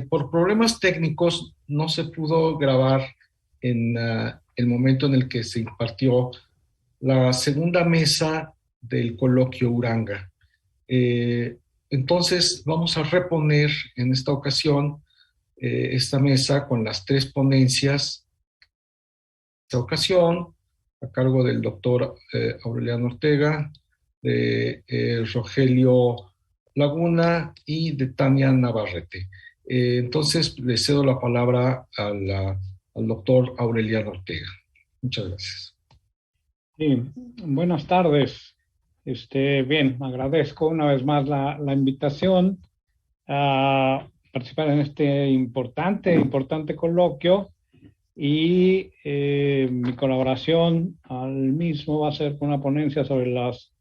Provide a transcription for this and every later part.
Por problemas técnicos no se pudo grabar en el momento en el que se impartió la segunda mesa del coloquio Uranga. Eh, entonces vamos a reponer en esta ocasión esta mesa con las tres ponencias. Esta ocasión a cargo del doctor Aureliano Ortega, de Rogelio Laguna y de Tania Navarrete. Entonces, le cedo la palabra al doctor Aureliano Ortega. Muchas gracias. Sí, buenas tardes. Bien, agradezco una vez más la invitación a participar en este importante coloquio y mi colaboración al mismo va a ser con una ponencia sobre las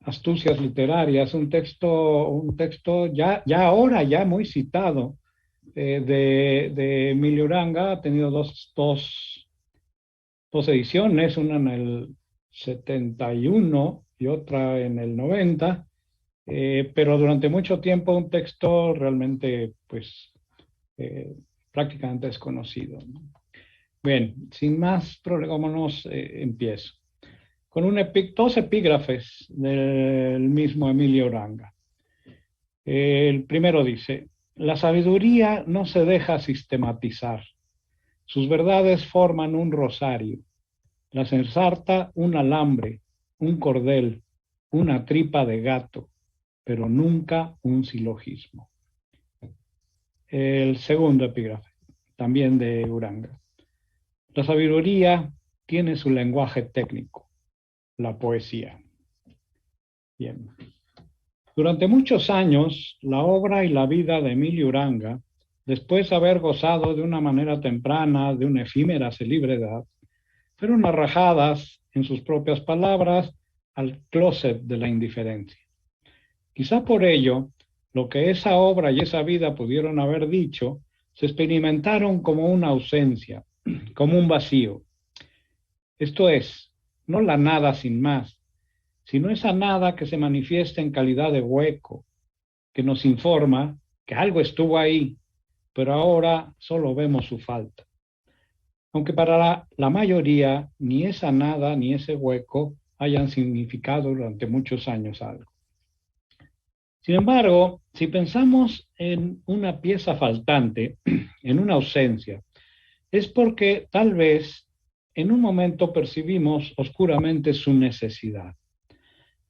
astucias literarias, un texto ya muy citado de Emilio Uranga. Ha tenido dos ediciones, una en el 71 y otra en el 90, pero durante mucho tiempo un texto realmente, pues, prácticamente desconocido, ¿no? Bien, sin más problemas, empiezo. Con dos epígrafes del mismo Emilio Uranga. El primero dice: la sabiduría no se deja sistematizar. Sus verdades forman un rosario. Las ensarta un alambre, un cordel, una tripa de gato, pero nunca un silogismo. El segundo epígrafe, también de Uranga. La sabiduría tiene su lenguaje técnico, la poesía. Bien. Durante muchos años, la obra y la vida de Emilio Uranga, después de haber gozado de una manera temprana de una efímera celebridad, fueron arrojadas, en sus propias palabras, al closet de la indiferencia. Quizá por ello, lo que esa obra y esa vida pudieron haber dicho, se experimentaron como una ausencia, como un vacío. Esto es, no la nada sin más, sino esa nada que se manifiesta en calidad de hueco, que nos informa que algo estuvo ahí, pero ahora solo vemos su falta. Aunque para la mayoría ni esa nada ni ese hueco hayan significado durante muchos años algo. Sin embargo, si pensamos en una pieza faltante, en una ausencia, es porque tal vez en un momento percibimos oscuramente su necesidad.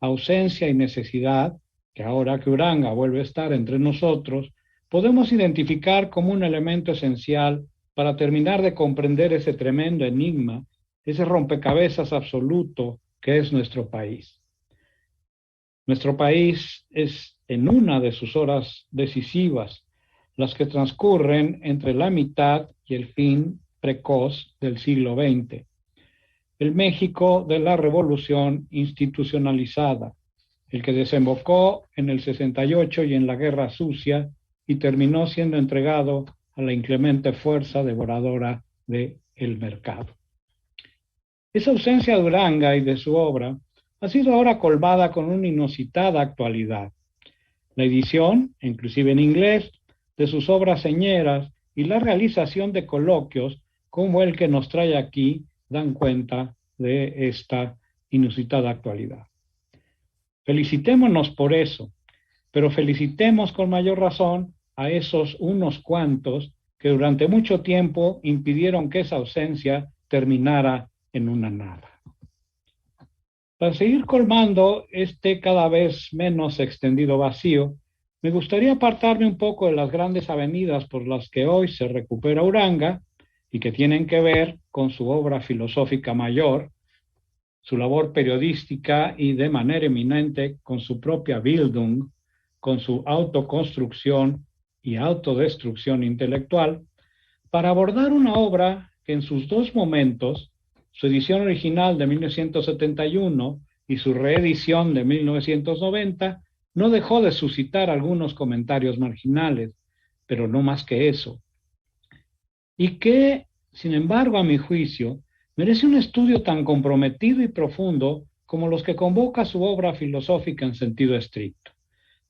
Ausencia y necesidad, que ahora que Uranga vuelve a estar entre nosotros, podemos identificar como un elemento esencial para terminar de comprender ese tremendo enigma, ese rompecabezas absoluto que es nuestro país. Nuestro país es en una de sus horas decisivas, las que transcurren entre la mitad y el fin precoz del siglo XX. El México de la revolución institucionalizada, el que desembocó en el 68 y en la Guerra Sucia y terminó siendo entregado a la inclemente fuerza devoradora del mercado. Esa ausencia de Uranga y de su obra ha sido ahora colmada con una inusitada actualidad. La edición, inclusive en inglés, de sus obras señeras y la realización de coloquios como el que nos trae aquí dan cuenta de esta inusitada actualidad. Felicitémonos por eso, pero felicitemos con mayor razón a esos unos cuantos que durante mucho tiempo impidieron que esa ausencia terminara en una nada. Para seguir colmando este cada vez menos extendido vacío, me gustaría apartarme un poco de las grandes avenidas por las que hoy se recupera Uranga y que tienen que ver con su obra filosófica mayor, su labor periodística y de manera eminente con su propia Bildung, con su autoconstrucción y autodestrucción intelectual, para abordar una obra que en sus dos momentos, su edición original de 1971 y su reedición de 1990, no dejó de suscitar algunos comentarios marginales, pero no más que eso. Y que, sin embargo, a mi juicio, merece un estudio tan comprometido y profundo como los que convoca su obra filosófica en sentido estricto.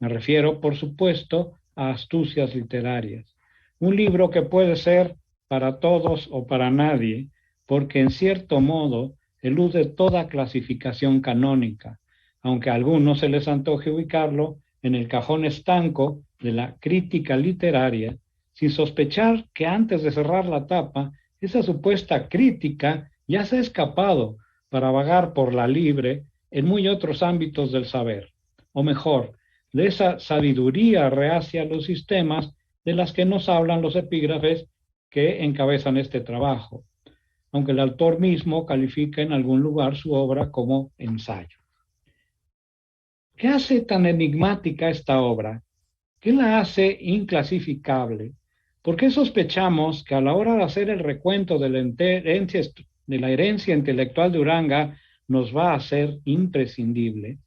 Me refiero, por supuesto, a Astucias Literarias, un libro que puede ser para todos o para nadie, porque en cierto modo elude toda clasificación canónica, aunque a algunos se les antoje ubicarlo en el cajón estanco de la crítica literaria, sin sospechar que antes de cerrar la tapa, esa supuesta crítica ya se ha escapado para vagar por la libre en muy otros ámbitos del saber, o mejor, de esa sabiduría reacia a los sistemas de las que nos hablan los epígrafes que encabezan este trabajo, aunque el autor mismo califica en algún lugar su obra como ensayo. ¿Qué hace tan enigmática esta obra? ¿Qué la hace inclasificable? ¿Por qué sospechamos que a la hora de hacer el recuento de la herencia intelectual de Uranga nos va a ser imprescindible?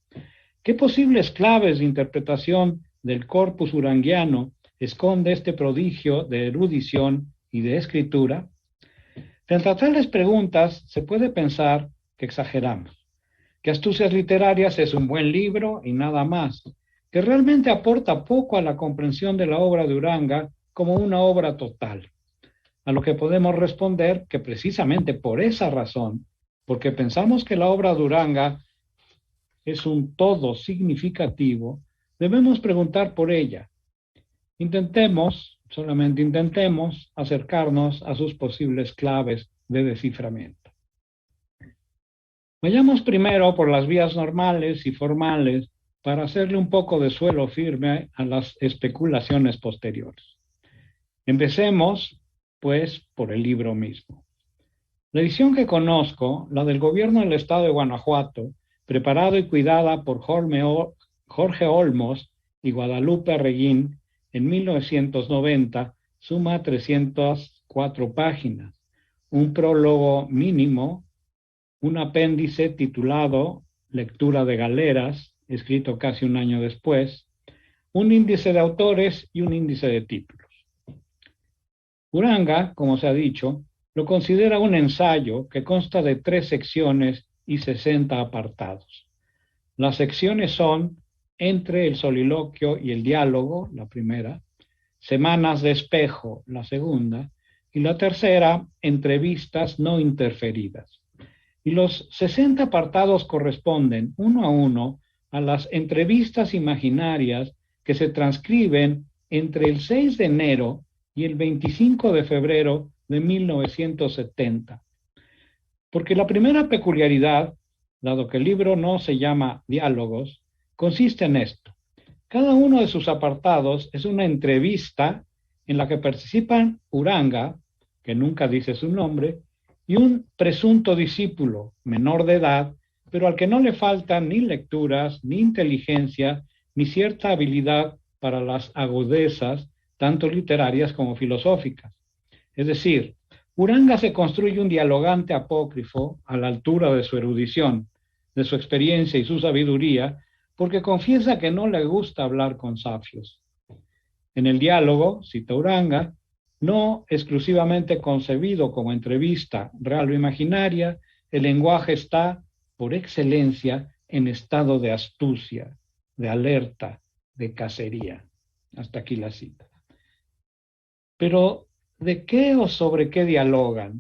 ¿Qué posibles claves de interpretación del corpus uranguiano esconde este prodigio de erudición y de escritura? Frente a tales preguntas, se puede pensar que exageramos, que Astucias Literarias es un buen libro y nada más, que realmente aporta poco a la comprensión de la obra de Uranga como una obra total. A lo que podemos responder que precisamente por esa razón, porque pensamos que la obra de Uranga es un todo significativo, debemos preguntar por ella. Solamente intentemos acercarnos a sus posibles claves de desciframiento. Vayamos primero por las vías normales y formales para hacerle un poco de suelo firme a las especulaciones posteriores. Empecemos, pues, por el libro mismo. La edición que conozco, la del gobierno del estado de Guanajuato, preparada y cuidada por Jorge Olmos y Guadalupe Arreguín en 1990, suma 304 páginas, un prólogo mínimo, un apéndice titulado Lectura de Galeras, escrito casi un año después, un índice de autores y un índice de títulos. Uranga, como se ha dicho, lo considera un ensayo que consta de 3 secciones y 60 apartados. Las secciones son Entre el soliloquio y el diálogo, la primera, Semanas de espejo, la segunda, y la tercera, Entrevistas no interferidas. Y los 60 apartados corresponden uno a uno a las entrevistas imaginarias que se transcriben entre el 6 de enero y el 25 de febrero de 1970. Porque la primera peculiaridad, dado que el libro no se llama Diálogos, consiste en esto. Cada uno de sus apartados es una entrevista en la que participan Uranga, que nunca dice su nombre, y un presunto discípulo menor de edad, pero al que no le faltan ni lecturas, ni inteligencia, ni cierta habilidad para las agudezas, tanto literarias como filosóficas. Es decir, Uranga se construye un dialogante apócrifo a la altura de su erudición, de su experiencia y su sabiduría, porque confiesa que no le gusta hablar con sabios. En el diálogo, cita Uranga, no exclusivamente concebido como entrevista real o imaginaria, el lenguaje está, por excelencia, en estado de astucia, de alerta, de cacería. Hasta aquí la cita. Pero, ¿de qué o sobre qué dialogan?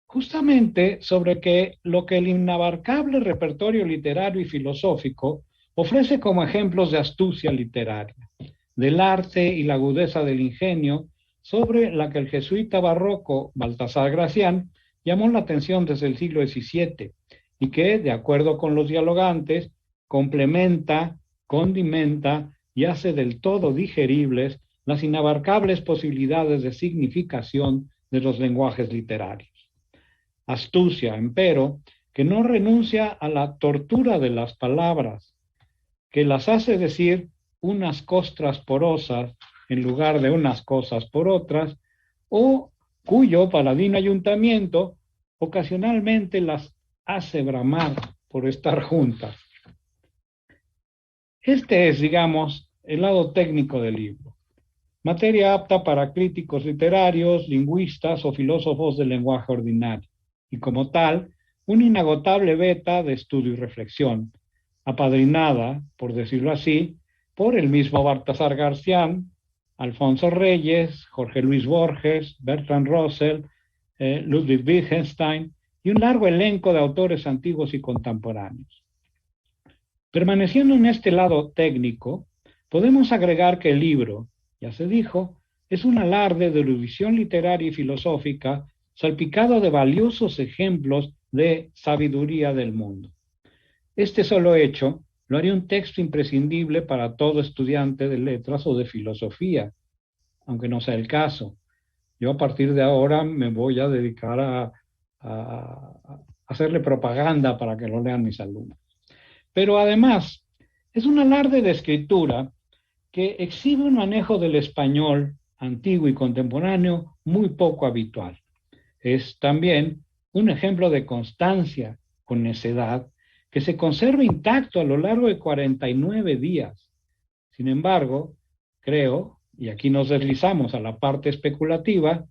Justamente sobre lo que el inabarcable repertorio literario y filosófico ofrece como ejemplos de astucia literaria, del arte y la agudeza del ingenio, sobre la que el jesuita barroco Baltasar Gracián llamó la atención desde el siglo XVII y que, de acuerdo con los dialogantes, complementa, condimenta y hace del todo digeribles las inabarcables posibilidades de significación de los lenguajes literarios. Astucia, empero, que no renuncia a la tortura de las palabras, que las hace decir unas costras porosas en lugar de unas cosas por otras, o cuyo paladino ayuntamiento ocasionalmente las hace bramar por estar juntas. Este es, digamos, el lado técnico del libro. Materia apta para críticos literarios, lingüistas o filósofos del lenguaje ordinario, y como tal, una inagotable veta de estudio y reflexión, apadrinada, por decirlo así, por el mismo Baltasar Gracián, Alfonso Reyes, Jorge Luis Borges, Bertrand Russell, Ludwig Wittgenstein y un largo elenco de autores antiguos y contemporáneos. Permaneciendo en este lado técnico, podemos agregar que el libro, ya se dijo, es un alarde de erudición literaria y filosófica salpicado de valiosos ejemplos de sabiduría del mundo. Este solo hecho lo haría un texto imprescindible para todo estudiante de letras o de filosofía, aunque no sea el caso. Yo a partir de ahora me voy a dedicar a hacerle propaganda para que lo lean mis alumnos. Pero además, es un alarde de escritura que exhibe un manejo del español antiguo y contemporáneo muy poco habitual. Es también un ejemplo de constancia con necedad que se conserva intacto a lo largo de 49 días. Sin embargo, creo, y aquí nos deslizamos a la parte especulativa,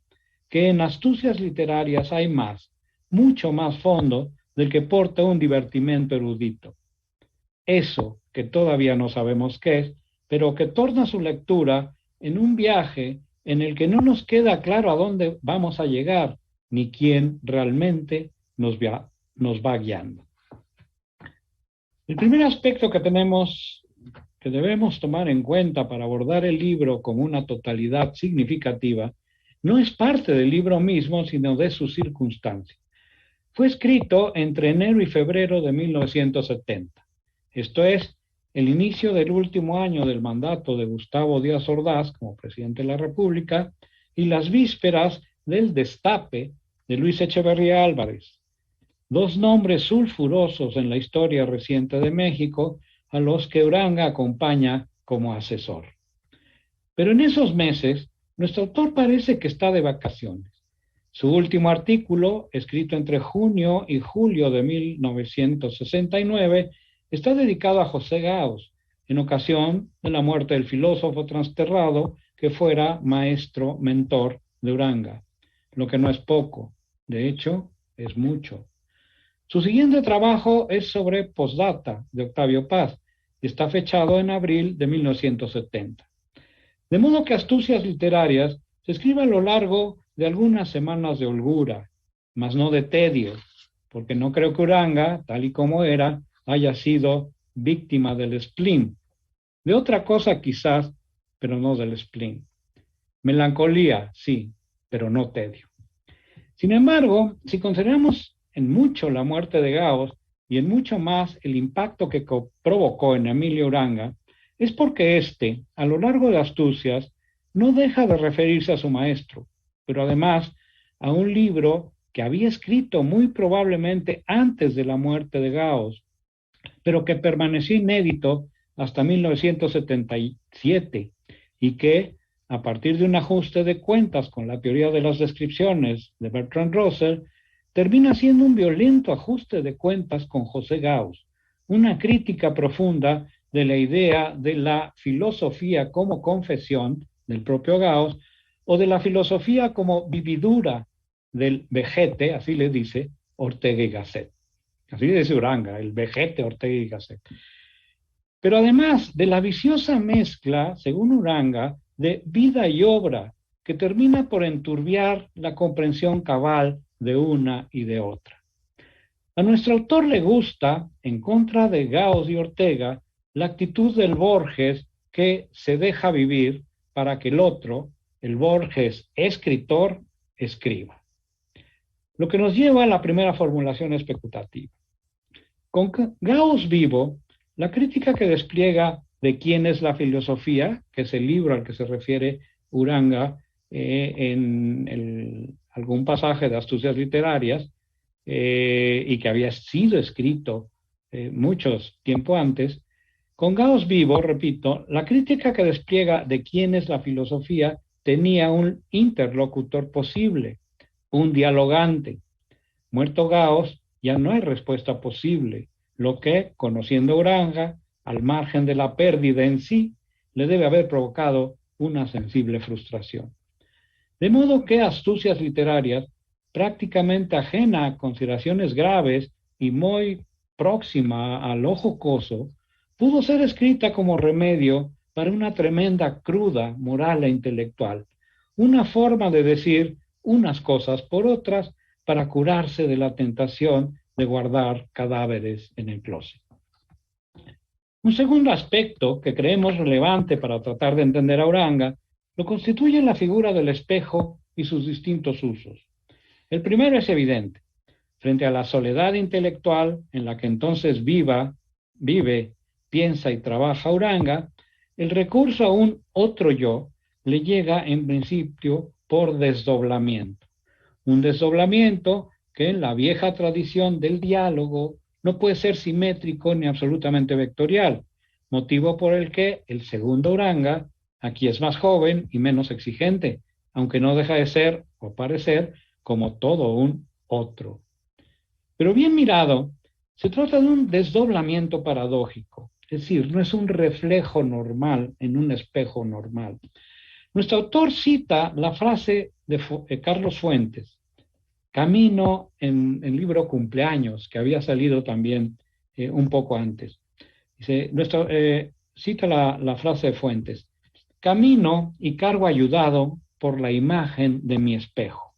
que en astucias literarias hay más, mucho más fondo del que porta un divertimento erudito. Eso que todavía no sabemos qué es, pero que torna su lectura en un viaje en el que no nos queda claro a dónde vamos a llegar, ni quién realmente nos va guiando. El primer aspecto que debemos tomar en cuenta para abordar el libro como una totalidad significativa no es parte del libro mismo, sino de su circunstancia. Fue escrito entre enero y febrero de 1970. Esto es, el inicio del último año del mandato de Gustavo Díaz Ordaz como presidente de la República y las vísperas del destape de Luis Echeverría Álvarez, dos nombres sulfurosos en la historia reciente de México a los que Uranga acompaña como asesor. Pero en esos meses, nuestro autor parece que está de vacaciones. Su último artículo, escrito entre junio y julio de 1969, está dedicado a José Gauss, en ocasión de la muerte del filósofo transterrado que fuera maestro mentor de Uranga, lo que no es poco, de hecho, es mucho. Su siguiente trabajo es sobre Postdata, de Octavio Paz, y está fechado en abril de 1970. De modo que Astucias Literarias se escribe a lo largo de algunas semanas de holgura, mas no de tedio, porque no creo que Uranga, tal y como era, haya sido víctima del spleen. De otra cosa quizás, pero no del spleen. Melancolía, sí, pero no tedio. Sin embargo, si consideramos en mucho la muerte de Gauss y en mucho más el impacto que provocó en Emilio Uranga, es porque éste, a lo largo de Astucias, no deja de referirse a su maestro, pero además a un libro que había escrito muy probablemente antes de la muerte de Gauss, pero que permaneció inédito hasta 1977 y que, a partir de un ajuste de cuentas con la teoría de las descripciones de Bertrand Russell, termina siendo un violento ajuste de cuentas con José Gauss, una crítica profunda de la idea de la filosofía como confesión del propio Gauss o de la filosofía como vividura del vejete, así le dice Ortega y Gasset. Así dice Uranga, el vejete Ortega y Gasset. Pero además de la viciosa mezcla, según Uranga, de vida y obra, que termina por enturbiar la comprensión cabal de una y de otra. A nuestro autor le gusta, en contra de Gauss y Ortega, la actitud del Borges que se deja vivir para que el otro, el Borges escritor, escriba. Lo que nos lleva a la primera formulación especulativa. Con Gauss vivo, la crítica que despliega de quién es la filosofía, que es el libro al que se refiere Uranga en algún pasaje de Astucias Literarias, y que había sido escrito muchos tiempo antes, con Gauss vivo, repito, la crítica que despliega de quién es la filosofía tenía un interlocutor posible, un dialogante. Muerto Gauss, ya no hay respuesta posible, lo que, conociendo Uranga, al margen de la pérdida en sí, le debe haber provocado una sensible frustración. De modo que Astucias Literarias, prácticamente ajena a consideraciones graves y muy próxima a lo jocoso, pudo ser escrita como remedio para una tremenda cruda moral e intelectual, una forma de decir unas cosas por otras para curarse de la tentación de guardar cadáveres en el closet. Un segundo aspecto que creemos relevante para tratar de entender a Uranga lo constituye la figura del espejo y sus distintos usos. El primero es evidente. Frente a la soledad intelectual en la que entonces vive, piensa y trabaja Uranga, el recurso a un otro yo le llega en principio por desdoblamiento. Un desdoblamiento que en la vieja tradición del diálogo no puede ser simétrico ni absolutamente vectorial, motivo por el que el segundo Uranga aquí es más joven y menos exigente, aunque no deja de ser o parecer como todo un otro. Pero bien mirado, se trata de un desdoblamiento paradójico, es decir, no es un reflejo normal en un espejo normal. Nuestro autor cita la frase de Carlos Fuentes, Camino, en el libro Cumpleaños, que había salido también un poco antes. Dice, cita la frase de Fuentes, camino y cargo ayudado por la imagen de mi espejo,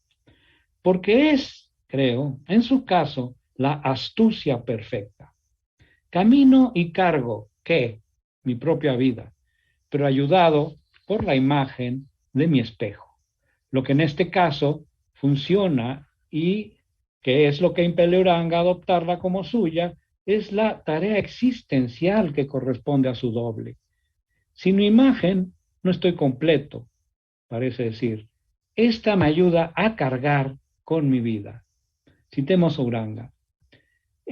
porque es, creo, en su caso, la astucia perfecta. Camino y cargo, ¿qué? Mi propia vida, pero ayudado por la imagen de mi espejo. Lo que en este caso funciona y que es lo que impele a Uranga a adoptarla como suya, es la tarea existencial que corresponde a su doble. Sin mi imagen no estoy completo, parece decir. Esta me ayuda a cargar con mi vida. Citemos a Uranga.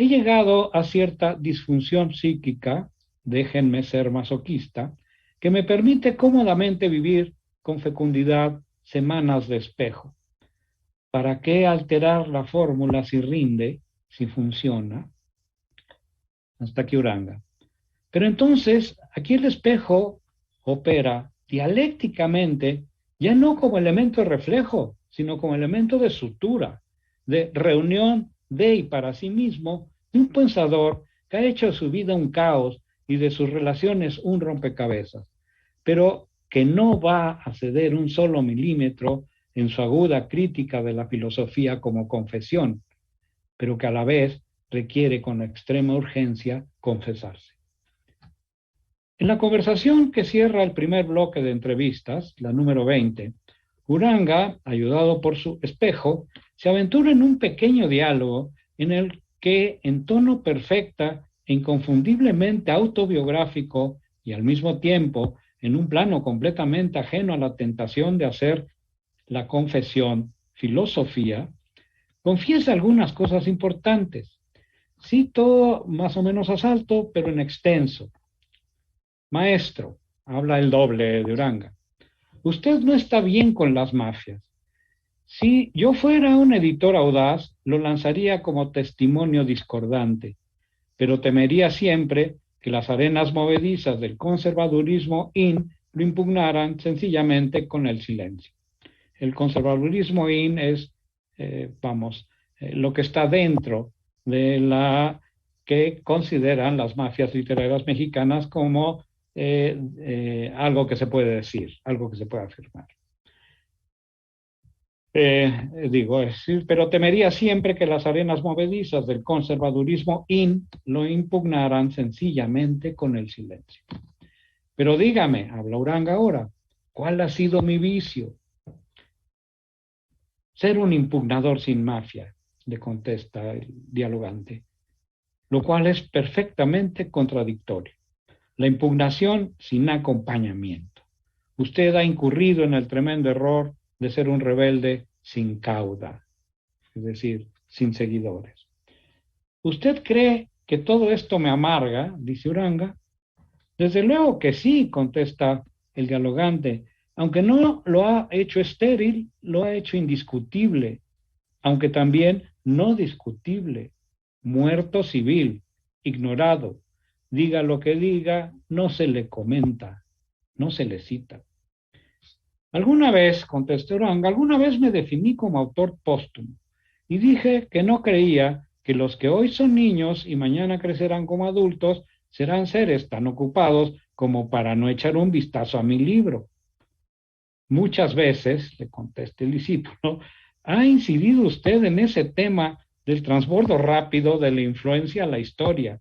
He llegado a cierta disfunción psíquica, déjenme ser masoquista, que me permite cómodamente vivir con fecundidad semanas de espejo. ¿Para qué alterar la fórmula si rinde, si funciona? Hasta aquí Uranga. Pero entonces, aquí el espejo opera dialécticamente, ya no como elemento de reflejo, sino como elemento de sutura, de reunión de y para sí mismo, de un pensador que ha hecho de su vida un caos y de sus relaciones un rompecabezas, pero que no va a ceder un solo milímetro en su aguda crítica de la filosofía como confesión, pero que a la vez requiere con extrema urgencia confesarse. En la conversación que cierra el primer bloque de entrevistas, la número 20, Uranga, ayudado por su espejo, se aventura en un pequeño diálogo en el que, en tono perfecta e inconfundiblemente autobiográfico y al mismo tiempo en un plano completamente ajeno a la tentación de hacer la confesión filosofía, confiesa algunas cosas importantes. Cito más o menos a salto, pero en extenso. Maestro, habla el doble de Uranga, usted no está bien con las mafias. Si yo fuera un editor audaz, lo lanzaría como testimonio discordante, pero temería siempre que las arenas movedizas del conservadurismo lo impugnaran sencillamente con el silencio. El conservadurismo es, lo que está dentro de la que consideran las mafias literarias mexicanas como algo que se puede decir, algo que se puede afirmar. Pero temería siempre que las arenas movedizas del conservadurismo lo impugnaran sencillamente con el silencio. Pero dígame, habla Uranga ahora, ¿cuál ha sido mi vicio? Ser un impugnador sin mafia, le contesta el dialogante, lo cual es perfectamente contradictorio. La impugnación sin acompañamiento. Usted ha incurrido en el tremendo error de ser un rebelde sin cauda, es decir, sin seguidores. ¿Usted cree que todo esto me amarga?, dice Uranga. Desde luego que sí, contesta el dialogante, aunque no lo ha hecho estéril, lo ha hecho indiscutible, aunque también no discutible, muerto civil, ignorado. Diga lo que diga, no se le comenta, no se le cita. Alguna vez, contestó Uranga, alguna vez me definí como autor póstumo y dije que no creía que los que hoy son niños y mañana crecerán como adultos serán seres tan ocupados como para no echar un vistazo a mi libro. Muchas veces, le contesta el discípulo, ¿ha incidido usted en ese tema del transbordo rápido de la influencia a la historia?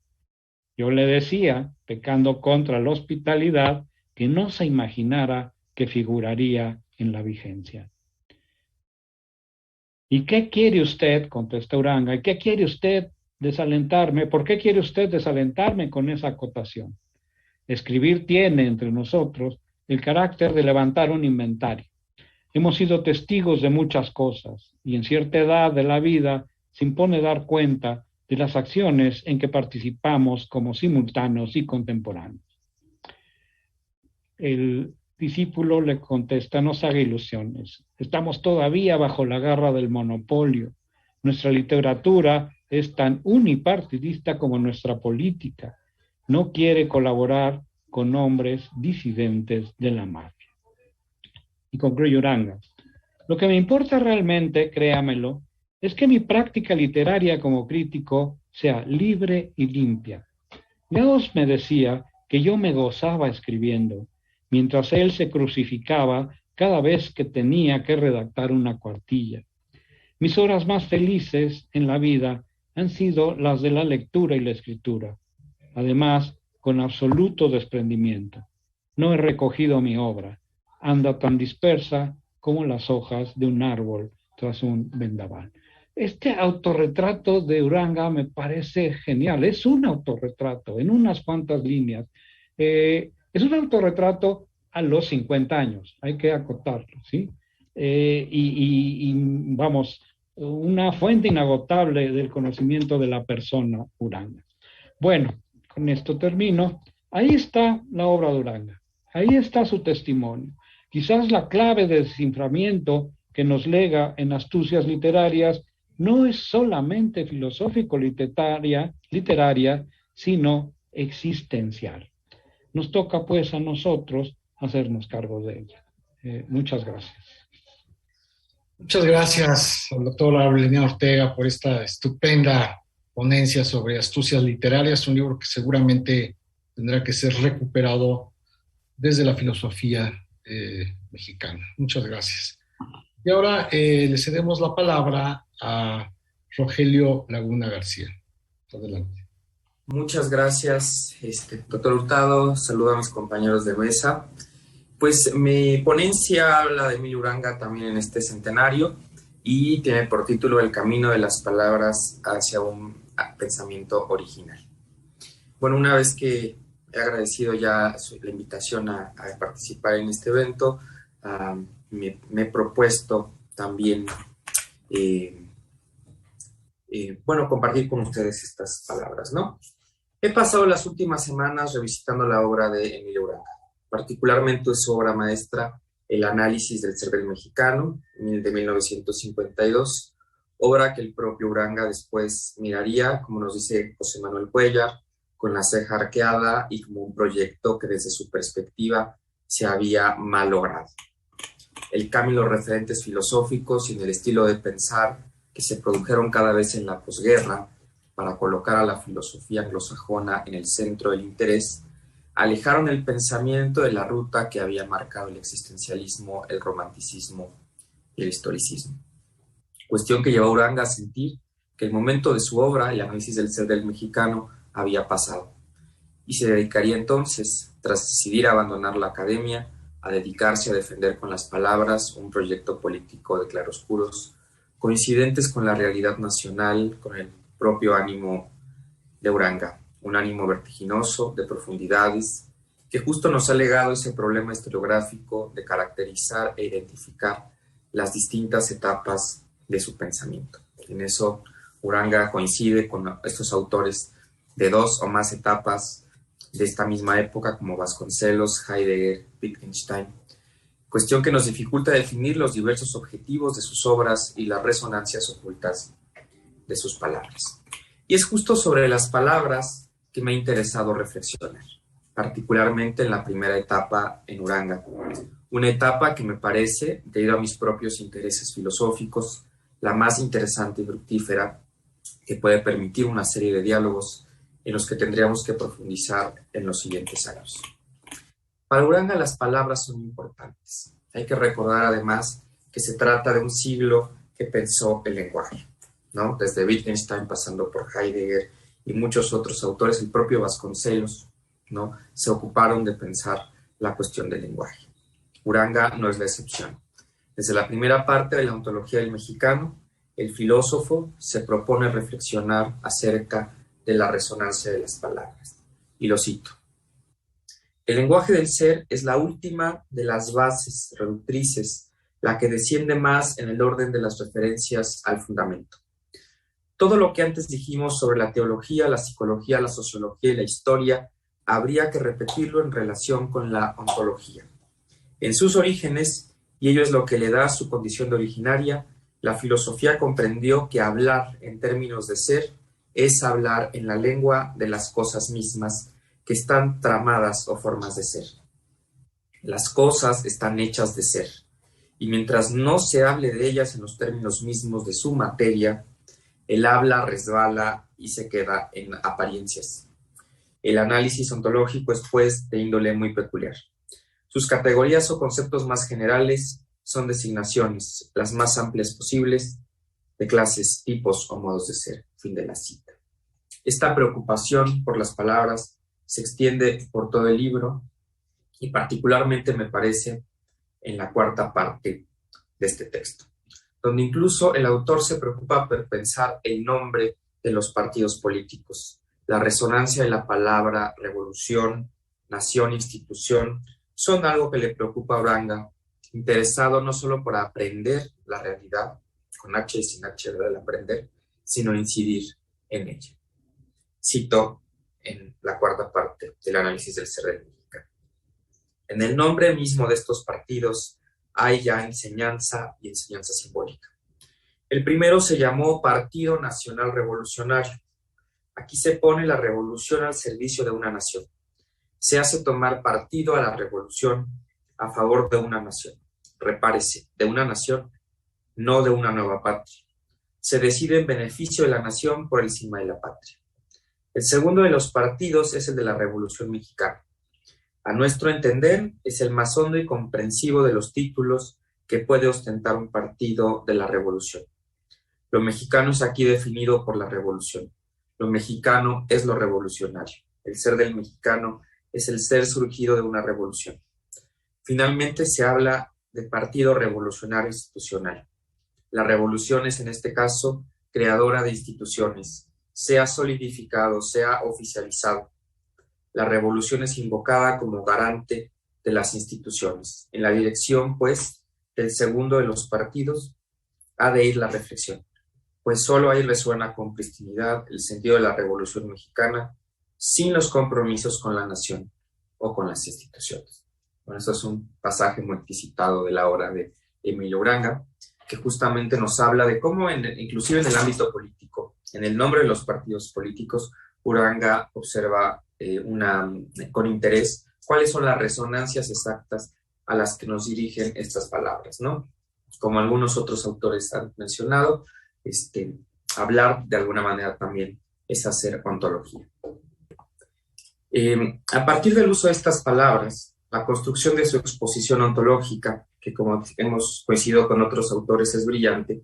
Yo le decía, pecando contra la hospitalidad, que no se imaginara que figuraría en la vigencia. ¿Y qué quiere usted? Contesta Uranga. ¿Y qué quiere usted desalentarme? ¿Por qué quiere usted desalentarme con esa acotación? Escribir tiene entre nosotros el carácter de levantar un inventario. Hemos sido testigos de muchas cosas y en cierta edad de la vida se impone dar cuenta de las acciones en que participamos como simultáneos y contemporáneos. El discípulo le contesta, no se haga ilusiones, estamos todavía bajo la garra del monopolio. Nuestra literatura es tan unipartidista como nuestra política. No quiere colaborar con hombres disidentes de la mafia. Y concluye Uranga. Lo que me importa realmente, créamelo, es que mi práctica literaria como crítico sea libre y limpia. Gauss me decía que yo me gozaba escribiendo, mientras él se crucificaba cada vez que tenía que redactar una cuartilla. Mis horas más felices en la vida han sido las de la lectura y la escritura. Además, con absoluto desprendimiento. No he recogido mi obra. Anda tan dispersa como las hojas de un árbol tras un vendaval. Este autorretrato de Uranga me parece genial. Es un autorretrato en unas cuantas líneas. Es un autorretrato a los 50 años, hay que acotarlo, ¿sí? Vamos, una fuente inagotable del conocimiento de la persona Uranga. Bueno, con esto termino. Ahí está la obra de Uranga, ahí está su testimonio. Quizás la clave de desciframiento que nos lega en Astucias Literarias no es solamente filosófico-literaria, sino existencial. Nos toca pues a nosotros hacernos cargo de ella. Muchas gracias. Muchas gracias al doctor Aureliano Ortega por esta estupenda ponencia sobre Astucias Literarias, un libro que seguramente tendrá que ser recuperado desde la filosofía mexicana. Muchas gracias. Y ahora le cedemos la palabra a Rogelio Laguna García. Adelante. Muchas gracias, doctor Hurtado. Saludo a mis compañeros de mesa. Pues mi ponencia habla de Emilio Uranga también en este centenario y tiene por título El camino de las palabras hacia un pensamiento original. Bueno, una vez que he agradecido ya la invitación a participar en este evento, me he propuesto también compartir con ustedes estas palabras, ¿no? He pasado las últimas semanas revisitando la obra de Emilio Uranga, particularmente su obra maestra, El análisis del ser del mexicano, de 1952, obra que el propio Uranga después miraría, como nos dice José Manuel Cuellar, con la ceja arqueada y como un proyecto que desde su perspectiva se había malogrado. El cambio en los referentes filosóficos y en el estilo de pensar que se produjeron cada vez en la posguerra para colocar a la filosofía anglosajona en el centro del interés, alejaron el pensamiento de la ruta que había marcado el existencialismo, el romanticismo y el historicismo. Cuestión que llevó a Uranga a sentir que el momento de su obra, el análisis del ser del mexicano, había pasado, y se dedicaría entonces, tras decidir abandonar la academia, a dedicarse a defender con las palabras un proyecto político de claroscuros, coincidentes con la realidad nacional, con el propio ánimo de Uranga, un ánimo vertiginoso, de profundidades, que justo nos ha legado ese problema historiográfico de caracterizar e identificar las distintas etapas de su pensamiento. En eso Uranga coincide con estos autores de dos o más etapas de esta misma época, como Vasconcelos, Heidegger, Wittgenstein, cuestión que nos dificulta definir los diversos objetivos de sus obras y las resonancias ocultas de sus palabras. Y es justo sobre las palabras que me ha interesado reflexionar, particularmente en la primera etapa en Uranga, una etapa que me parece, debido a mis propios intereses filosóficos, la más interesante y fructífera, que puede permitir una serie de diálogos en los que tendríamos que profundizar en los siguientes años. Para Uranga las palabras son importantes. Hay que recordar además que se trata de un siglo que pensó el lenguaje, ¿no? Desde Wittgenstein, pasando por Heidegger y muchos otros autores, el propio Vasconcelos, ¿no? Se ocuparon de pensar la cuestión del lenguaje. Uranga no es la excepción. Desde la primera parte de la ontología del mexicano, el filósofo se propone reflexionar acerca de la resonancia de las palabras. Y lo cito. El lenguaje del ser es la última de las bases reductrices, la que desciende más en el orden de las referencias al fundamento. Todo lo que antes dijimos sobre la teología, la psicología, la sociología y la historia, habría que repetirlo en relación con la ontología. En sus orígenes, y ello es lo que le da su condición de originaria, la filosofía comprendió que hablar en términos de ser es hablar en la lengua de las cosas mismas que están tramadas o formas de ser. Las cosas están hechas de ser, y mientras no se hable de ellas en los términos mismos de su materia, el habla resbala y se queda en apariencias. El análisis ontológico es, pues, de índole muy peculiar. Sus categorías o conceptos más generales son designaciones, las más amplias posibles, de clases, tipos o modos de ser. Fin de la cita. Esta preocupación por las palabras se extiende por todo el libro y particularmente me parece en la cuarta parte de este texto, donde incluso el autor se preocupa por pensar el nombre de los partidos políticos, la resonancia de la palabra revolución, nación, institución, son algo que le preocupa a Uranga, interesado no solo por aprender la realidad, con H y sin H, ¿verdad? El aprender, sino incidir en ella. Cito en la cuarta parte del análisis del ser del mexicano. En el nombre mismo de estos partidos hay ya enseñanza y enseñanza simbólica. El primero se llamó Partido Nacional Revolucionario. Aquí se pone la revolución al servicio de una nación. Se hace tomar partido a la revolución a favor de una nación. Repárese, de una nación, no de una nueva patria. Se decide en beneficio de la nación por encima de la patria. El segundo de los partidos es el de la Revolución Mexicana. A nuestro entender, es el más hondo y comprensivo de los títulos que puede ostentar un partido de la revolución. Lo mexicano es aquí definido por la revolución. Lo mexicano es lo revolucionario. El ser del mexicano es el ser surgido de una revolución. Finalmente se habla de partido revolucionario institucional. La revolución es en este caso creadora de instituciones, sea solidificado, sea oficializado. La revolución es invocada como garante de las instituciones. En la dirección, pues, del segundo de los partidos ha de ir la reflexión, pues solo ahí resuena con pristinidad el sentido de la Revolución Mexicana sin los compromisos con la nación o con las instituciones. Bueno, eso es un pasaje muy citado de la obra de Emilio Uranga, que justamente nos habla de cómo, inclusive en el ámbito político, en el nombre de los partidos políticos, Uranga observa con interés cuáles son las resonancias exactas a las que nos dirigen estas palabras, ¿no? Como algunos otros autores han mencionado, hablar de alguna manera también es hacer ontología. A partir del uso de estas palabras, la construcción de su exposición ontológica, que como hemos coincidido con otros autores es brillante,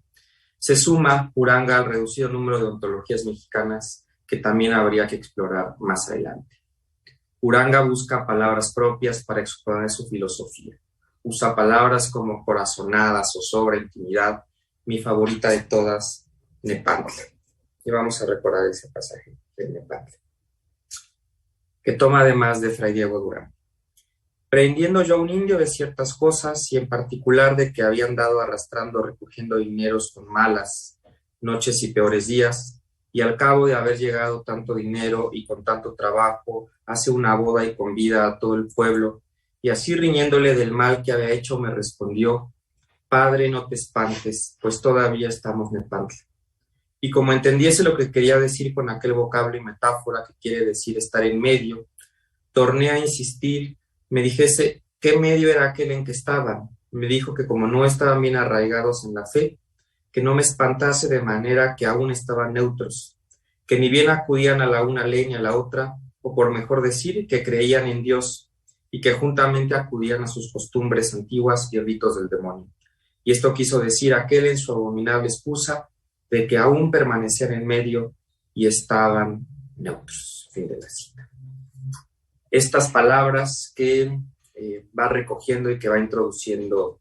se suma Uranga al reducido número de ontologías mexicanas que también habría que explorar más adelante. Uranga busca palabras propias para exponer su filosofía. Usa palabras como corazonada, zozobra, intimidad, mi favorita de todas, Nepantla. Y vamos a recordar ese pasaje de Nepantla, que toma además de Fray Diego Durán. Prehendiendo yo a un indio de ciertas cosas, y en particular de que había andado arrastrando, recogiendo dineros con malas noches y peores días, y al cabo de haber llegado tanto dinero y con tanto trabajo, hace una boda y convida a todo el pueblo, y así riñéndole del mal que había hecho, me respondió: Padre, no te espantes, pues todavía estamos Nepantla. Y como entendiese lo que quería decir con aquel vocablo y metáfora que quiere decir estar en medio, torné a insistir, me dijese qué medio era aquel en que estaban. Me dijo que como no estaban bien arraigados en la fe, que no me espantase de manera que aún estaban neutros, que ni bien acudían a la una ley ni a la otra, o por mejor decir, que creían en Dios, y que juntamente acudían a sus costumbres antiguas y ritos del demonio. Y esto quiso decir aquel en su abominable excusa de que aún permanecían en medio y estaban neutros. Fin de la cita. Estas palabras que va recogiendo y que va introduciendo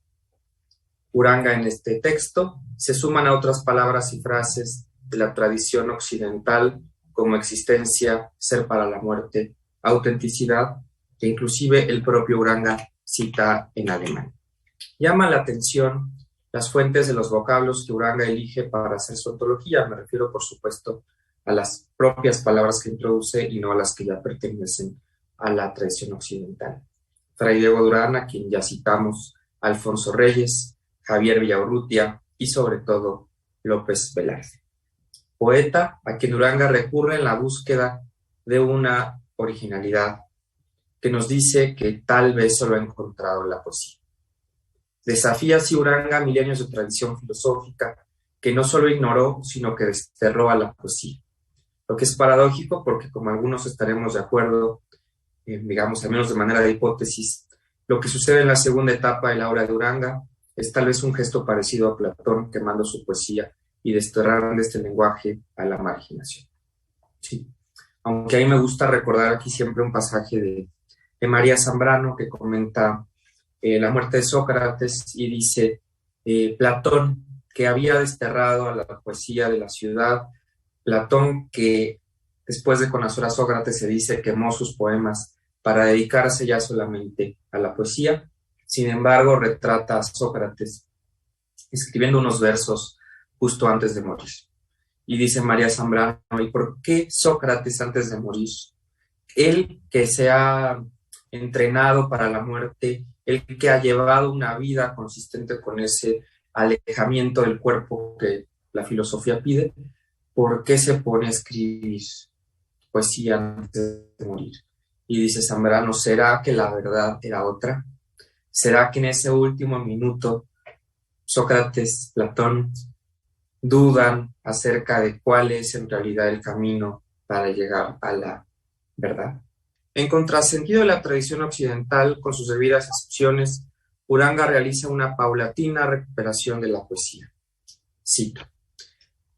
Uranga en este texto se suman a otras palabras y frases de la tradición occidental como existencia, ser para la muerte, autenticidad, que inclusive el propio Uranga cita en alemán. Llama la atención las fuentes de los vocablos que Uranga elige para hacer su ontología. Me refiero, por supuesto, a las propias palabras que introduce y no a las que ya pertenecen a la tradición occidental. Fray Diego Durán, a quien ya citamos, Alfonso Reyes, Javier Villaurrutia y sobre todo López Velarde. Poeta a quien Uranga recurre en la búsqueda de una originalidad que nos dice que tal vez solo ha encontrado en la poesía. Desafía así Uranga milenios de tradición filosófica que no solo ignoró, sino que desterró a la poesía. Lo que es paradójico porque, como algunos estaremos de acuerdo, digamos, al menos de manera de hipótesis, lo que sucede en la segunda etapa de la obra de Uranga es tal vez un gesto parecido a Platón quemando su poesía y desterrando de este lenguaje a la marginación. Sí. Aunque a mí me gusta recordar aquí siempre un pasaje de María Zambrano que comenta la muerte de Sócrates y dice, Platón que había desterrado a la poesía de la ciudad, Platón que después de conocer a Sócrates se dice quemó sus poemas para dedicarse ya solamente a la poesía. Sin embargo, retrata a Sócrates escribiendo unos versos justo antes de morir. Y dice María Zambrano, ¿y por qué Sócrates antes de morir? Él que se ha entrenado para la muerte, él que ha llevado una vida consistente con ese alejamiento del cuerpo que la filosofía pide, ¿por qué se pone a escribir poesía antes de morir? Y dice Zambrano, ¿será que la verdad era otra? ¿Será que en ese último minuto Sócrates, Platón, dudan acerca de cuál es en realidad el camino para llegar a la verdad? En contrasentido de la tradición occidental, con sus debidas excepciones, Uranga realiza una paulatina recuperación de la poesía. Cito.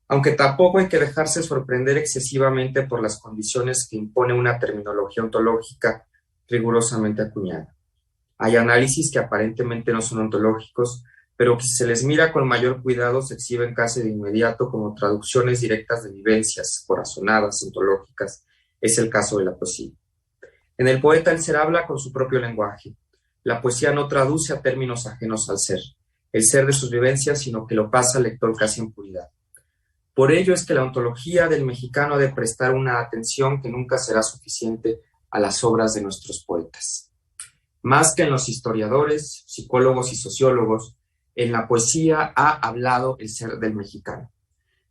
Aunque tampoco hay que dejarse sorprender excesivamente por las condiciones que impone una terminología ontológica rigurosamente acuñada. Hay análisis que aparentemente no son ontológicos, pero que si se les mira con mayor cuidado se exhiben casi de inmediato como traducciones directas de vivencias corazonadas, ontológicas. Es el caso de la poesía. En el poeta el ser habla con su propio lenguaje. La poesía no traduce a términos ajenos al ser, el ser de sus vivencias, sino que lo pasa al lector casi en puridad. Por ello es que la ontología del mexicano ha de prestar una atención que nunca será suficiente a las obras de nuestros poetas. Más que en los historiadores, psicólogos y sociólogos, en la poesía ha hablado el ser del mexicano.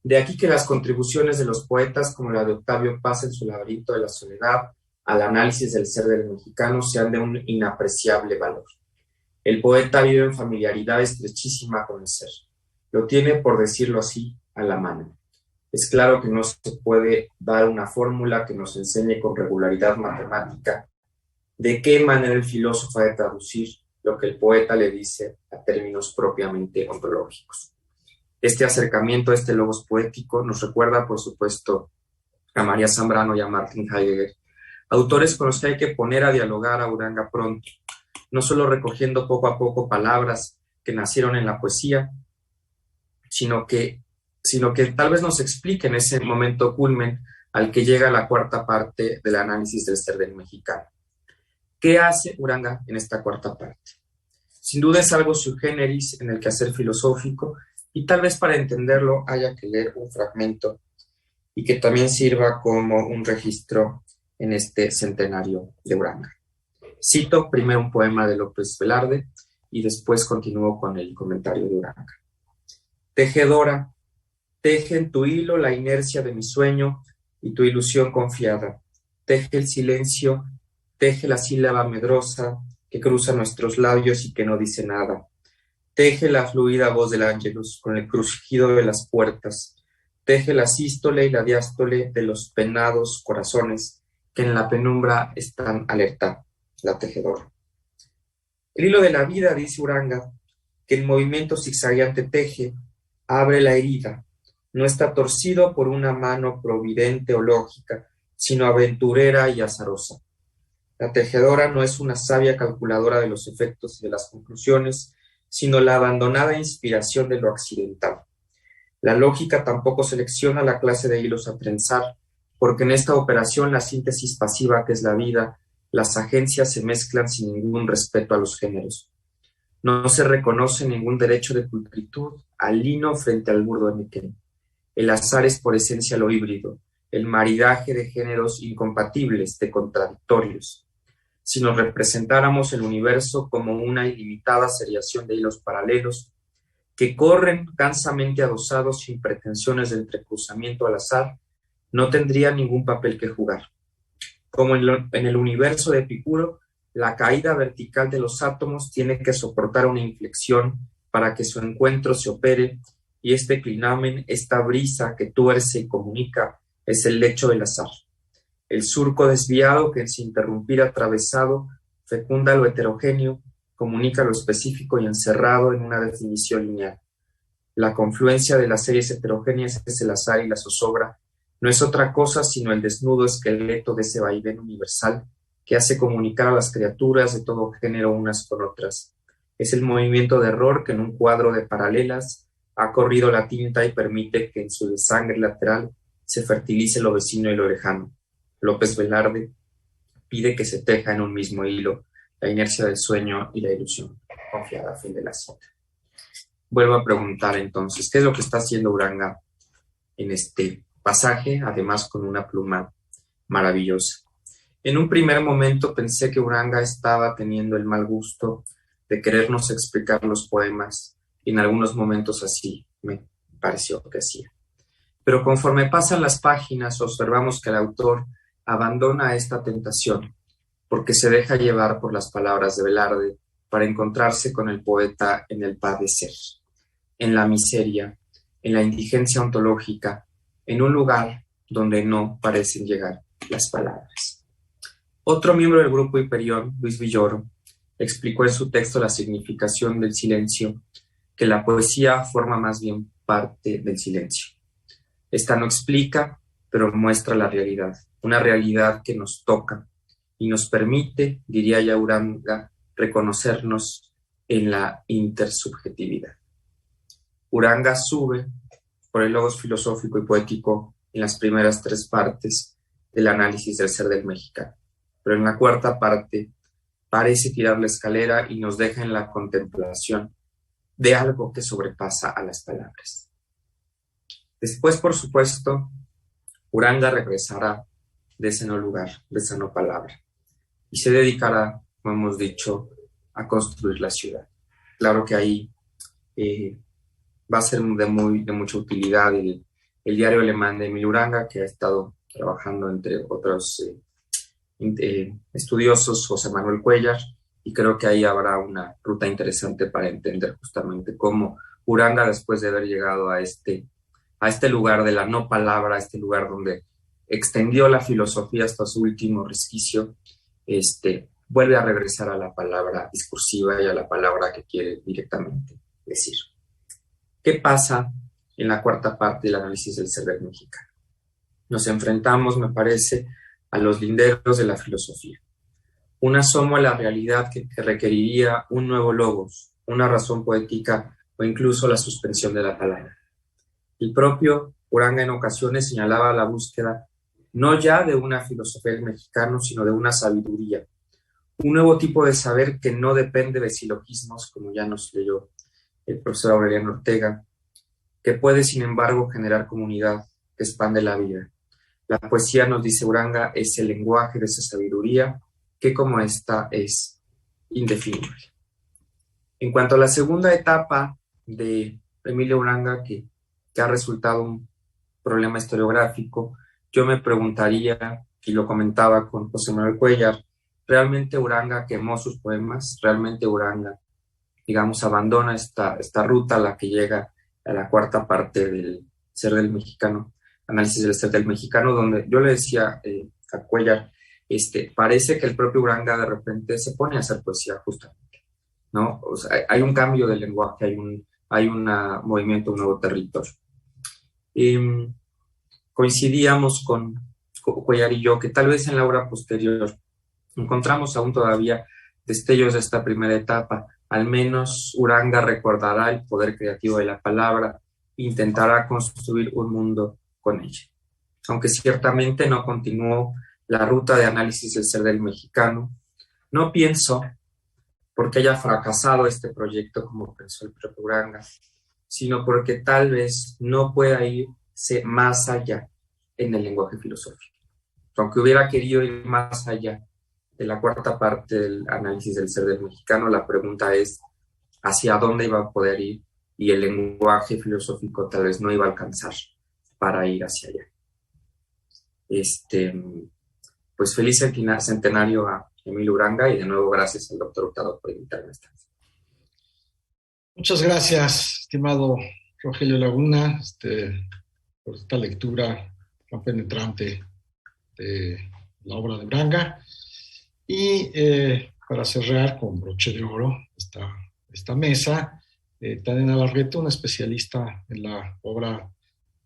De aquí que las contribuciones de los poetas como la de Octavio Paz en su Laberinto de la Soledad al análisis del ser del mexicano sean de un inapreciable valor. El poeta vive en familiaridad estrechísima con el ser. Lo tiene, por decirlo así, a la mano. Es claro que no se puede dar una fórmula que nos enseñe con regularidad matemática de qué manera el filósofo ha de traducir lo que el poeta le dice a términos propiamente ontológicos. Este acercamiento a este logos poético nos recuerda, por supuesto, a María Zambrano y a Martin Heidegger, autores con los que hay que poner a dialogar a Uranga pronto, no solo recogiendo poco a poco palabras que nacieron en la poesía, sino que tal vez nos expliquen ese momento culmen al que llega la cuarta parte del análisis del ser del mexicano. ¿Qué hace Uranga en esta cuarta parte? Sin duda es algo sui generis en el quehacer filosófico y tal vez para entenderlo haya que leer un fragmento y que también sirva como un registro en este centenario de Uranga. Cito primero un poema de López Velarde y después continúo con el comentario de Uranga. Tejedora, teje en tu hilo la inercia de mi sueño y tu ilusión confiada. Teje el silencio, teje la sílaba medrosa que cruza nuestros labios y que no dice nada. Teje la fluida voz del ángelus con el crujido de las puertas. Teje la sístole y la diástole de los penados corazones que en la penumbra están alerta, la tejedora. El hilo de la vida, dice Uranga, que el movimiento zigzagueante teje, abre la herida, no está torcido por una mano providente o lógica, sino aventurera y azarosa. La tejedora no es una sabia calculadora de los efectos y de las conclusiones, sino la abandonada inspiración de lo accidental. La lógica tampoco selecciona la clase de hilos a trenzar, porque en esta operación la síntesis pasiva que es la vida, las agencias se mezclan sin ningún respeto a los géneros. No se reconoce ningún derecho de pulcritud al lino frente al burdo aniquel. El azar es por esencia lo híbrido, el maridaje de géneros incompatibles, de contradictorios. Si nos representáramos el universo como una ilimitada seriación de hilos paralelos que corren cansamente adosados sin pretensiones de entrecruzamiento al azar, no tendría ningún papel que jugar. Como en el universo de Epicuro, la caída vertical de los átomos tiene que soportar una inflexión para que su encuentro se opere, y este clinamen, esta brisa que tuerce y comunica, es el lecho del azar. El surco desviado que, sin interrumpir atravesado, fecunda lo heterogéneo, comunica lo específico y encerrado en una definición lineal. La confluencia de las series heterogéneas es el azar y la zozobra, no es otra cosa sino el desnudo esqueleto de ese vaivén universal que hace comunicar a las criaturas de todo género unas con otras. Es el movimiento de error que en un cuadro de paralelas ha corrido la tinta y permite que en su desangre lateral se fertilice lo vecino y lo lejano. López Velarde pide que se teja en un mismo hilo la inercia del sueño y la ilusión confiada. Fin de la cita. Vuelvo a preguntar entonces, ¿qué es lo que está haciendo Uranga en este pasaje, además con una pluma maravillosa? En un primer momento pensé que Uranga estaba teniendo el mal gusto de querernos explicar los poemas, y en algunos momentos así me pareció que hacía. Pero conforme pasan las páginas, observamos que el autor abandona esta tentación, porque se deja llevar por las palabras de Velarde para encontrarse con el poeta en el padecer, en la miseria, en la indigencia ontológica, en un lugar donde no parecen llegar las palabras. Otro miembro del grupo Hiperión, Luis Villoro, explicó en su texto la significación del silencio, que la poesía forma más bien parte del silencio. Esta no explica, pero muestra la realidad, una realidad que nos toca y nos permite, diría ya Uranga, reconocernos en la intersubjetividad. Uranga sube por el logos filosófico y poético en las primeras tres partes del análisis del ser del mexicano, pero en la cuarta parte parece tirar la escalera y nos deja en la contemplación de algo que sobrepasa a las palabras. Después, por supuesto, Uranga regresará de ese no lugar, de esa no palabra, y se dedicará, como hemos dicho, a construir la ciudad. Claro que ahí va a ser de mucha utilidad el diario alemán de Emil Uranga, que ha estado trabajando entre otros estudiosos, José Manuel Cuéllar, y creo que ahí habrá una ruta interesante para entender justamente cómo Uranga, después de haber llegado a este lugar de la no palabra, a este lugar donde extendió la filosofía hasta su último resquicio, vuelve a regresar a la palabra discursiva y a la palabra que quiere directamente decir. ¿Qué pasa en la cuarta parte del análisis del ser mexicano? Nos enfrentamos, me parece, a los linderos de la filosofía. Un asomo a la realidad que requeriría un nuevo logos, una razón poética o incluso la suspensión de la palabra. El propio Uranga en ocasiones señalaba la búsqueda no ya de una filosofía del mexicano, sino de una sabiduría, un nuevo tipo de saber que no depende de silogismos, como ya nos leyó el profesor Aureliano Ortega, que puede, sin embargo, generar comunidad, que expande la vida. La poesía, nos dice Uranga, es el lenguaje de esa sabiduría, que como esta es indefinible. En cuanto a la segunda etapa de Emilio Uranga, que ha resultado un problema historiográfico, yo me preguntaría, y lo comentaba con José Manuel Cuéllar, ¿realmente Uranga quemó sus poemas? ¿Realmente Uranga, digamos, abandona esta ruta a la que llega a la cuarta parte del ser del mexicano, análisis del ser del mexicano, donde yo le decía a Cuéllar, parece que el propio Uranga de repente se pone a hacer poesía justamente, ¿no? O sea, hay un cambio del lenguaje, hay un movimiento, un nuevo territorio. Coincidíamos con Cuellar y yo que tal vez en la obra posterior encontramos aún todavía destellos de esta primera etapa. Al menos Uranga recordará el poder creativo de la palabra e intentará construir un mundo con ella. Aunque ciertamente no continuó la ruta de análisis del ser del mexicano, no pienso porque haya fracasado este proyecto como pensó el propio Uranga, sino porque tal vez no pueda irse más allá en el lenguaje filosófico. Aunque hubiera querido ir más allá de la cuarta parte del análisis del ser del mexicano, la pregunta es hacia dónde iba a poder ir, y el lenguaje filosófico tal vez no iba a alcanzar para ir hacia allá. Pues feliz centenario a Emilio Uranga, y de nuevo gracias al doctor Hurtado por invitarme a esta. Muchas gracias, estimado Rogelio Laguna, por esta lectura tan penetrante de la obra de Uranga. Y para cerrar con broche de oro esta mesa, Tania Navarrete, una especialista en la obra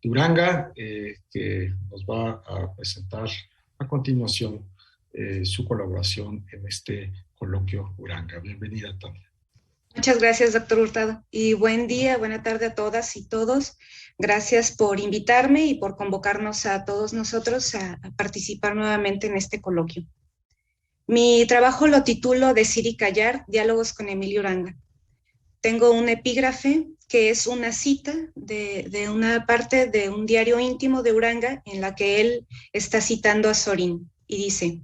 de Uranga, que nos va a presentar a continuación su colaboración en este coloquio Uranga. Bienvenida, Tania. Muchas gracias, doctor Hurtado. Y buen día, buena tarde a todas y todos. Gracias por invitarme y por convocarnos a todos nosotros a participar nuevamente en este coloquio. Mi trabajo lo titulo Decir y callar, diálogos con Emilio Uranga. Tengo un epígrafe que es una cita de una parte de un diario íntimo de Uranga en la que él está citando a Zorin y dice: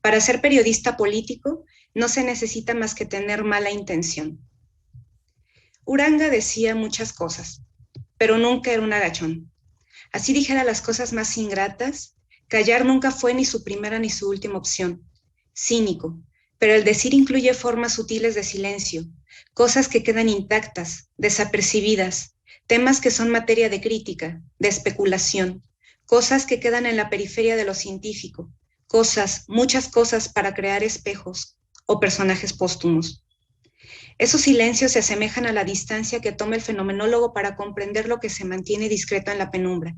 para ser periodista político no se necesita más que tener mala intención. Uranga decía muchas cosas, pero nunca era un agachón. Así dijera las cosas más ingratas, callar nunca fue ni su primera ni su última opción. Cínico, pero el decir incluye formas sutiles de silencio, cosas que quedan intactas, desapercibidas, temas que son materia de crítica, de especulación, cosas que quedan en la periferia de lo científico, cosas, muchas cosas para crear espejos o personajes póstumos. Esos silencios se asemejan a la distancia que toma el fenomenólogo para comprender lo que se mantiene discreto en la penumbra.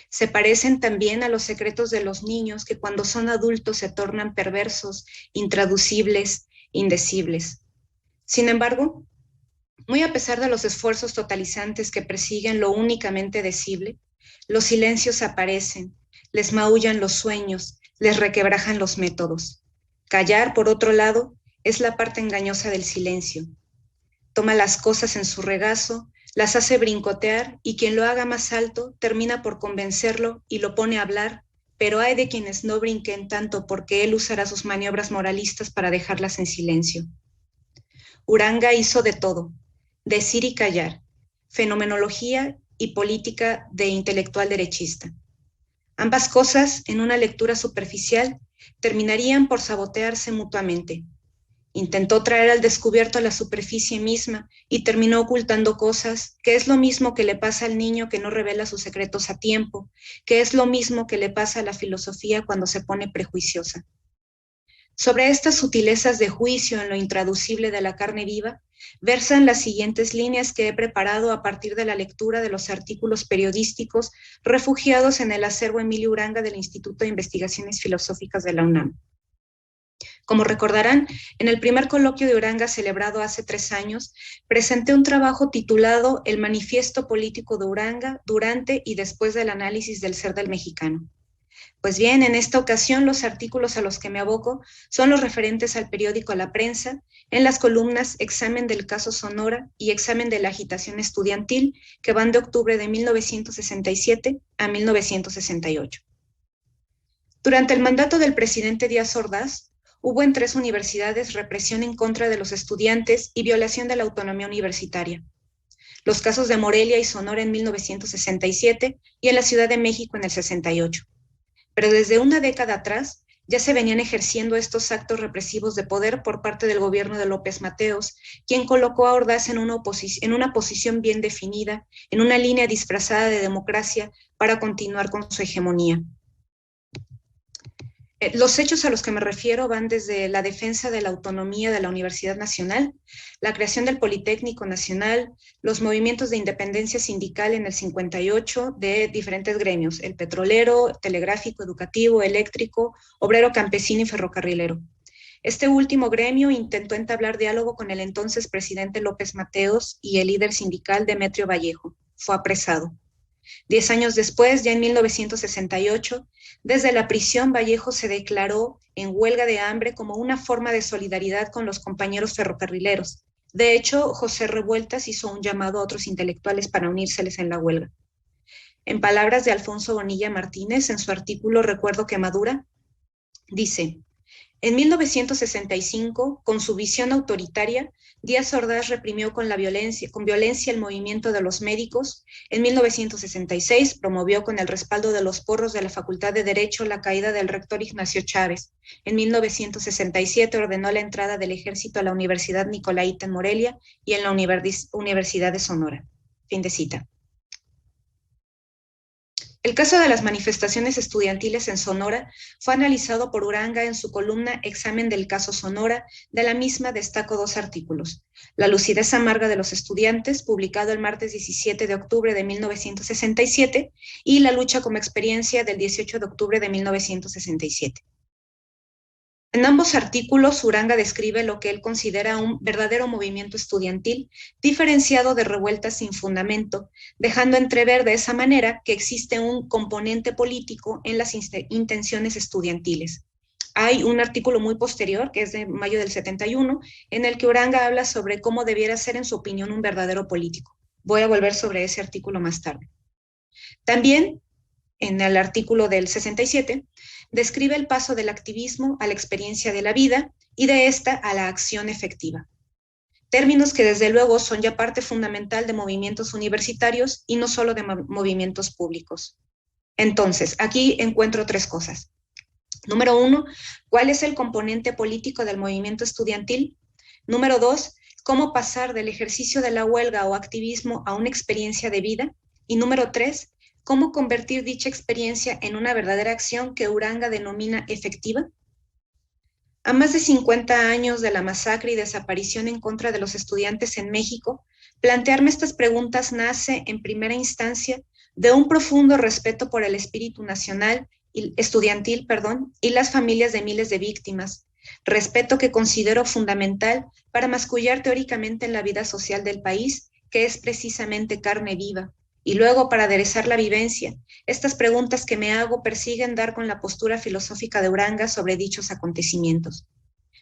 Se parecen también a los secretos de los niños que cuando son adultos se tornan perversos, intraducibles, indecibles. Sin embargo, muy a pesar de los esfuerzos totalizantes que persiguen lo únicamente decible, los silencios aparecen, les maullan los sueños, les requebrajan los métodos. Callar, por otro lado, es la parte engañosa del silencio. Toma las cosas en su regazo, las hace brincotear y quien lo haga más alto termina por convencerlo y lo pone a hablar, pero hay de quienes no brinquen tanto porque él usará sus maniobras moralistas para dejarlas en silencio. Uranga hizo de todo, decir y callar, fenomenología y política de intelectual derechista. Ambas cosas, en una lectura superficial, terminarían por sabotearse mutuamente. Intentó traer al descubierto a la superficie misma y terminó ocultando cosas, que es lo mismo que le pasa al niño que no revela sus secretos a tiempo, que es lo mismo que le pasa a la filosofía cuando se pone prejuiciosa. Sobre estas sutilezas de juicio en lo intraducible de la carne viva, versan las siguientes líneas que he preparado a partir de la lectura de los artículos periodísticos refugiados en el acervo Emilio Uranga del Instituto de Investigaciones Filosóficas de la UNAM. Como recordarán, en el primer coloquio de Uranga celebrado hace 3 años, presenté un trabajo titulado El Manifiesto Político de Uranga durante y después del análisis del ser del mexicano. Pues bien, en esta ocasión los artículos a los que me aboco son los referentes al periódico La Prensa, en las columnas Examen del caso Sonora y Examen de la agitación estudiantil, que van de octubre de 1967 a 1968. Durante el mandato del presidente Díaz Ordaz, hubo en 3 universidades represión en contra de los estudiantes y violación de la autonomía universitaria. Los casos de Morelia y Sonora en 1967 y en la Ciudad de México en el 68. Pero desde una década atrás ya se venían ejerciendo estos actos represivos de poder por parte del gobierno de López Mateos, quien colocó a Ordaz en una posición bien definida, en una línea disfrazada de democracia para continuar con su hegemonía. Los hechos a los que me refiero van desde la defensa de la autonomía de la Universidad Nacional, la creación del Politécnico Nacional, los movimientos de independencia sindical en el 58 de diferentes gremios, el petrolero, telegráfico, educativo, eléctrico, obrero, campesino y ferrocarrilero. Este último gremio intentó entablar diálogo con el entonces presidente López Mateos y el líder sindical Demetrio Vallejo. Fue apresado. 10 años después, ya en 1968, desde la prisión Vallejo se declaró en huelga de hambre como una forma de solidaridad con los compañeros ferrocarrileros. De hecho, José Revueltas hizo un llamado a otros intelectuales para unírseles en la huelga. En palabras de Alfonso Bonilla Martínez, en su artículo Recuerdo Quemadura, dice: en 1965, con su visión autoritaria, Díaz Ordaz reprimió con violencia el movimiento de los médicos. En 1966 promovió con el respaldo de los porros de la Facultad de Derecho la caída del rector Ignacio Chávez. En 1967 ordenó la entrada del ejército a la Universidad Nicolaita en Morelia y en la Universidad de Sonora. Fin de cita. El caso de las manifestaciones estudiantiles en Sonora fue analizado por Uranga en su columna Examen del caso Sonora. De la misma destaco 2 artículos: La lucidez amarga de los estudiantes, publicado el martes 17 de octubre de 1967, y La lucha como experiencia, del 18 de octubre de 1967. En ambos artículos, Uranga describe lo que él considera un verdadero movimiento estudiantil, diferenciado de revueltas sin fundamento, dejando entrever de esa manera que existe un componente político en las intenciones estudiantiles. Hay un artículo muy posterior, que es de mayo del 71, en el que Uranga habla sobre cómo debiera ser, en su opinión, un verdadero político. Voy a volver sobre ese artículo más tarde. También, en el artículo del 67, describe el paso del activismo a la experiencia de la vida y de esta a la acción efectiva. Términos que desde luego son ya parte fundamental de movimientos universitarios y no solo de movimientos públicos. Entonces, aquí encuentro 3 cosas. Número 1, ¿cuál es el componente político del movimiento estudiantil? Número 2, ¿cómo pasar del ejercicio de la huelga o activismo a una experiencia de vida? Y número 3, ¿cómo convertir dicha experiencia en una verdadera acción que Uranga denomina efectiva? A más de 50 años de la masacre y desaparición en contra de los estudiantes en México, plantearme estas preguntas nace, en primera instancia, de un profundo respeto por el espíritu estudiantil, y las familias de miles de víctimas, respeto que considero fundamental para mascullar teóricamente en la vida social del país, que es precisamente carne viva. Y luego, para aderezar la vivencia, estas preguntas que me hago persiguen dar con la postura filosófica de Uranga sobre dichos acontecimientos.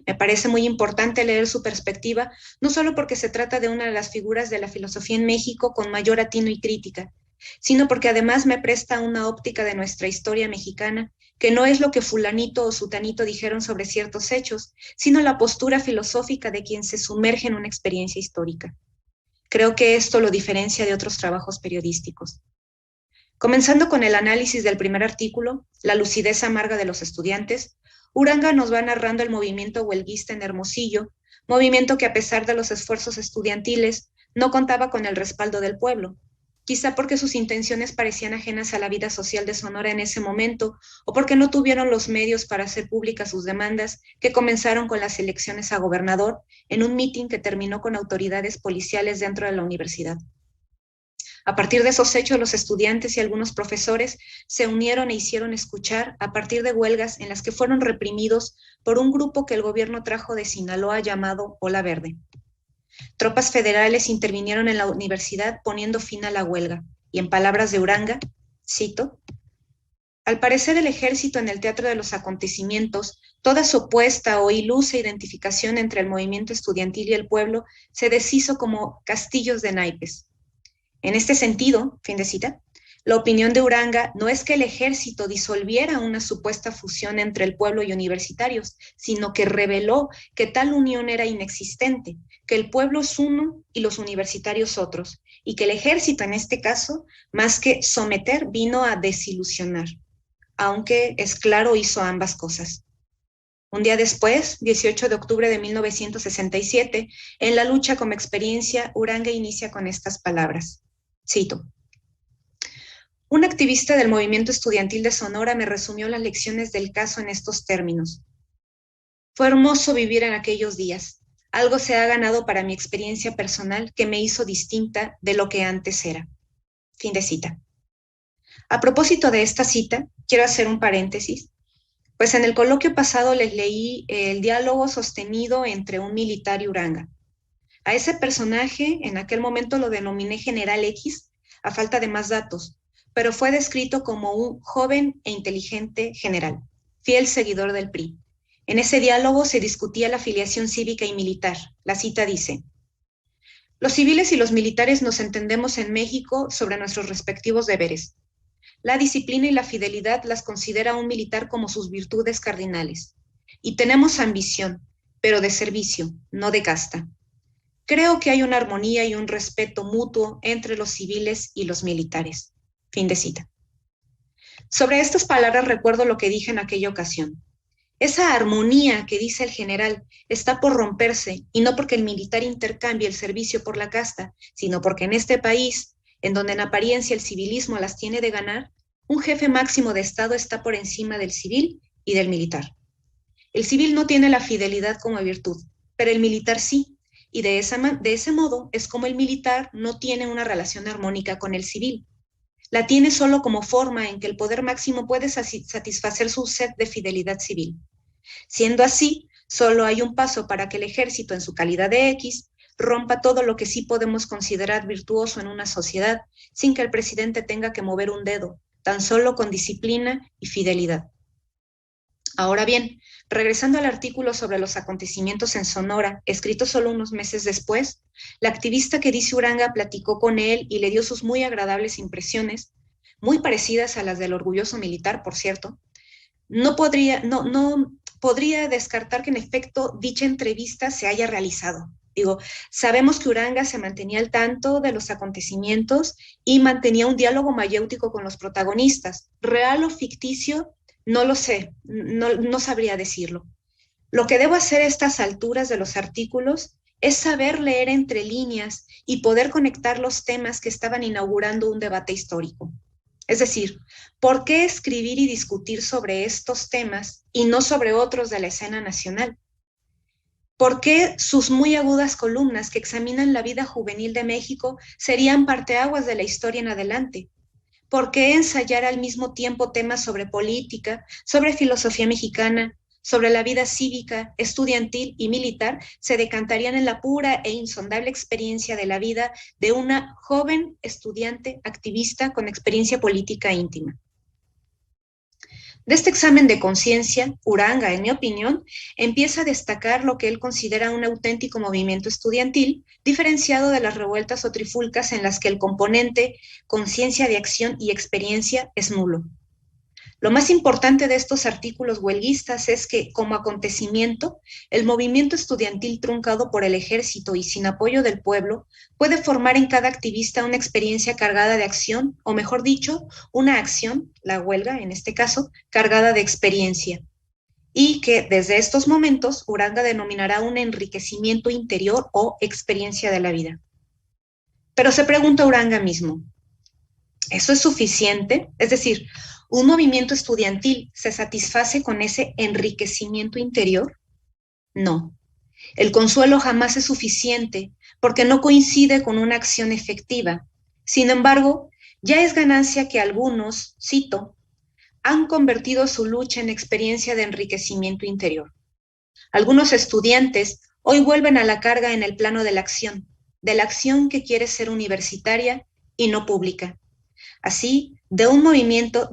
Me parece muy importante leer su perspectiva, no solo porque se trata de una de las figuras de la filosofía en México con mayor atino y crítica, sino porque además me presta una óptica de nuestra historia mexicana, que no es lo que fulanito o sutanito dijeron sobre ciertos hechos, sino la postura filosófica de quien se sumerge en una experiencia histórica. Creo que esto lo diferencia de otros trabajos periodísticos. Comenzando con el análisis del primer artículo, La lucidez amarga de los estudiantes, Uranga nos va narrando el movimiento huelguista en Hermosillo, movimiento que a pesar de los esfuerzos estudiantiles no contaba con el respaldo del pueblo, quizá porque sus intenciones parecían ajenas a la vida social de Sonora en ese momento, o porque no tuvieron los medios para hacer públicas sus demandas, que comenzaron con las elecciones a gobernador, en un mitin que terminó con autoridades policiales dentro de la universidad. A partir de esos hechos, los estudiantes y algunos profesores se unieron e hicieron escuchar a partir de huelgas en las que fueron reprimidos por un grupo que el gobierno trajo de Sinaloa llamado Ola Verde. Tropas federales intervinieron en la universidad poniendo fin a la huelga, y en palabras de Uranga, cito: al parecer el ejército en el teatro de los acontecimientos, toda supuesta o ilusa identificación entre el movimiento estudiantil y el pueblo se deshizo como castillos de naipes. En este sentido, fin de cita, la opinión de Uranga no es que el ejército disolviera una supuesta fusión entre el pueblo y universitarios, sino que reveló que tal unión era inexistente, que el pueblo es uno y los universitarios otros, y que el ejército en este caso, más que someter, vino a desilusionar, aunque es claro hizo ambas cosas. Un día después, 18 de octubre de 1967, en La lucha como experiencia, Uranga inicia con estas palabras. Cito: Un activista del movimiento estudiantil de Sonora me resumió las lecciones del caso en estos términos. Fue hermoso vivir en aquellos días. Algo se ha ganado para mi experiencia personal que me hizo distinta de lo que antes era. Fin de cita. A propósito de esta cita, quiero hacer un paréntesis, pues en el coloquio pasado les leí el diálogo sostenido entre un militar y Uranga. A ese personaje, en aquel momento lo denominé General X, a falta de más datos, pero fue descrito como un joven e inteligente general, fiel seguidor del PRI. En ese diálogo se discutía la afiliación cívica y militar. La cita dice: los civiles y los militares nos entendemos en México sobre nuestros respectivos deberes. La disciplina y la fidelidad las considera un militar como sus virtudes cardinales. Y tenemos ambición, pero de servicio, no de casta. Creo que hay una armonía y un respeto mutuo entre los civiles y los militares. Fin de cita. Sobre estas palabras recuerdo lo que dije en aquella ocasión. Esa armonía que dice el general está por romperse, y no porque el militar intercambie el servicio por la casta, sino porque en este país, en donde en apariencia el civilismo las tiene de ganar, un jefe máximo de Estado está por encima del civil y del militar. El civil no tiene la fidelidad como virtud, pero el militar sí, y de ese modo es como el militar no tiene una relación armónica con el civil. La tiene solo como forma en que el poder máximo puede satisfacer su sed de fidelidad civil. Siendo así, solo hay un paso para que el ejército, en su calidad de X, rompa todo lo que sí podemos considerar virtuoso en una sociedad, sin que el presidente tenga que mover un dedo, tan solo con disciplina y fidelidad. Ahora bien, regresando al artículo sobre los acontecimientos en Sonora, escrito solo unos meses después, la activista que dice Uranga platicó con él y le dio sus muy agradables impresiones, muy parecidas a las del orgulloso militar, por cierto. No podría descartar que en efecto dicha entrevista se haya realizado. Sabemos que Uranga se mantenía al tanto de los acontecimientos y mantenía un diálogo mayéutico con los protagonistas. ¿Real o ficticio? No lo sé, no sabría decirlo. Lo que debo hacer a estas alturas de los artículos es saber leer entre líneas y poder conectar los temas que estaban inaugurando un debate histórico. Es decir, ¿por qué escribir y discutir sobre estos temas y no sobre otros de la escena nacional? ¿Por qué sus muy agudas columnas que examinan la vida juvenil de México serían parteaguas de la historia en adelante? ¿Por qué ensayar al mismo tiempo temas sobre política, sobre filosofía mexicana, sobre la vida cívica, estudiantil y militar se decantarían en la pura e insondable experiencia de la vida de una joven estudiante activista con experiencia política íntima? De este examen de conciencia, Uranga, en mi opinión, empieza a destacar lo que él considera un auténtico movimiento estudiantil, diferenciado de las revueltas o trifulcas en las que el componente conciencia de acción y experiencia es nulo. Lo más importante de estos artículos huelguistas es que, como acontecimiento, el movimiento estudiantil truncado por el ejército y sin apoyo del pueblo puede formar en cada activista una experiencia cargada de acción, o mejor dicho, una acción, la huelga en este caso, cargada de experiencia. Y que desde estos momentos Uranga denominará un enriquecimiento interior o experiencia de la vida. Pero se pregunta Uranga mismo, ¿eso es suficiente? Es decir, ¿un movimiento estudiantil se satisface con ese enriquecimiento interior? No. El consuelo jamás es suficiente porque no coincide con una acción efectiva. Sin embargo, ya es ganancia que algunos, cito, han convertido su lucha en experiencia de enriquecimiento interior. Algunos estudiantes hoy vuelven a la carga en el plano de la acción que quiere ser universitaria y no pública. Así, de un manifiesto,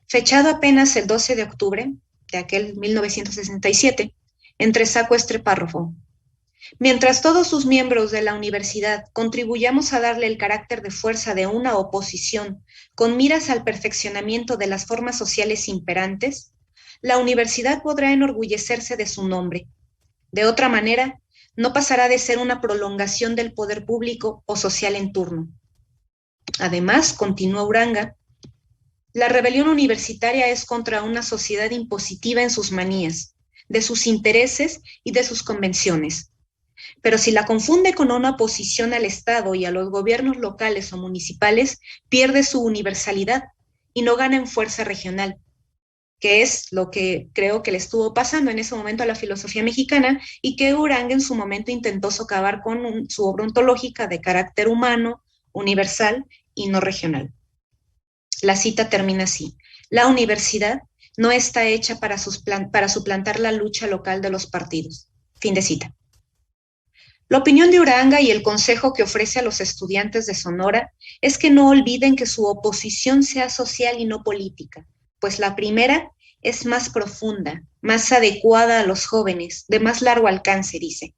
fechado apenas el 12 de octubre de aquel 1967, entre Saco-Estre párrafo. Mientras todos sus miembros de la universidad contribuyamos a darle el carácter de fuerza de una oposición con miras al perfeccionamiento de las formas sociales imperantes, la universidad podrá enorgullecerse de su nombre. De otra manera, no pasará de ser una prolongación del poder público o social en turno. Además, continúa Uranga, la rebelión universitaria es contra una sociedad impositiva en sus manías, de sus intereses y de sus convenciones. pero si la confunde con una oposición al Estado y a los gobiernos locales o municipales, pierde su universalidad y no gana en fuerza regional, que es lo que creo que le estuvo pasando en ese momento a la filosofía mexicana y que Uranga en su momento intentó socavar con su obra ontológica de carácter humano, universal y no regional. La cita termina así: la universidad no está hecha para suplantar la lucha local de los partidos. Fin de cita. La opinión de Uranga y el consejo que ofrece a los estudiantes de Sonora es que no olviden que su oposición sea social y no política, pues la primera es más profunda, más adecuada a los jóvenes, de más largo alcance, dice.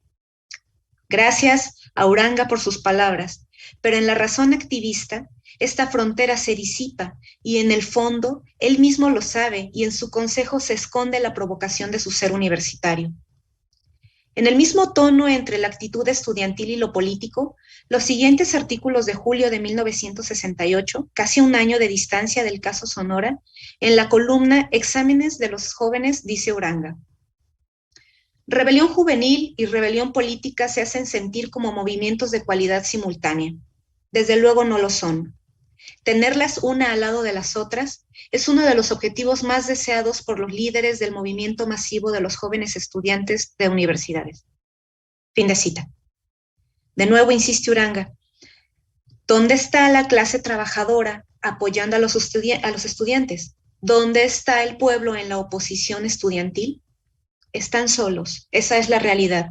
Gracias a Uranga por sus palabras, pero en la razón activista, esta frontera se disipa y en el fondo él mismo lo sabe y en su consejo se esconde la provocación de su ser universitario. En el mismo tono entre la actitud estudiantil y lo político, los siguientes artículos de julio de 1968, casi un año de distancia del caso Sonora, en la columna Exámenes de los jóvenes, dice Uranga: rebelión juvenil y rebelión política se hacen sentir como movimientos de cualidad simultánea. Desde luego no lo son. Tenerlas una al lado de las otras es uno de los objetivos más deseados por los líderes del movimiento masivo de los jóvenes estudiantes de universidades. Fin de cita. De nuevo insiste Uranga: ¿dónde está la clase trabajadora apoyando a los estudiantes? ¿Dónde está el pueblo en la oposición estudiantil? Están solos, esa es la realidad.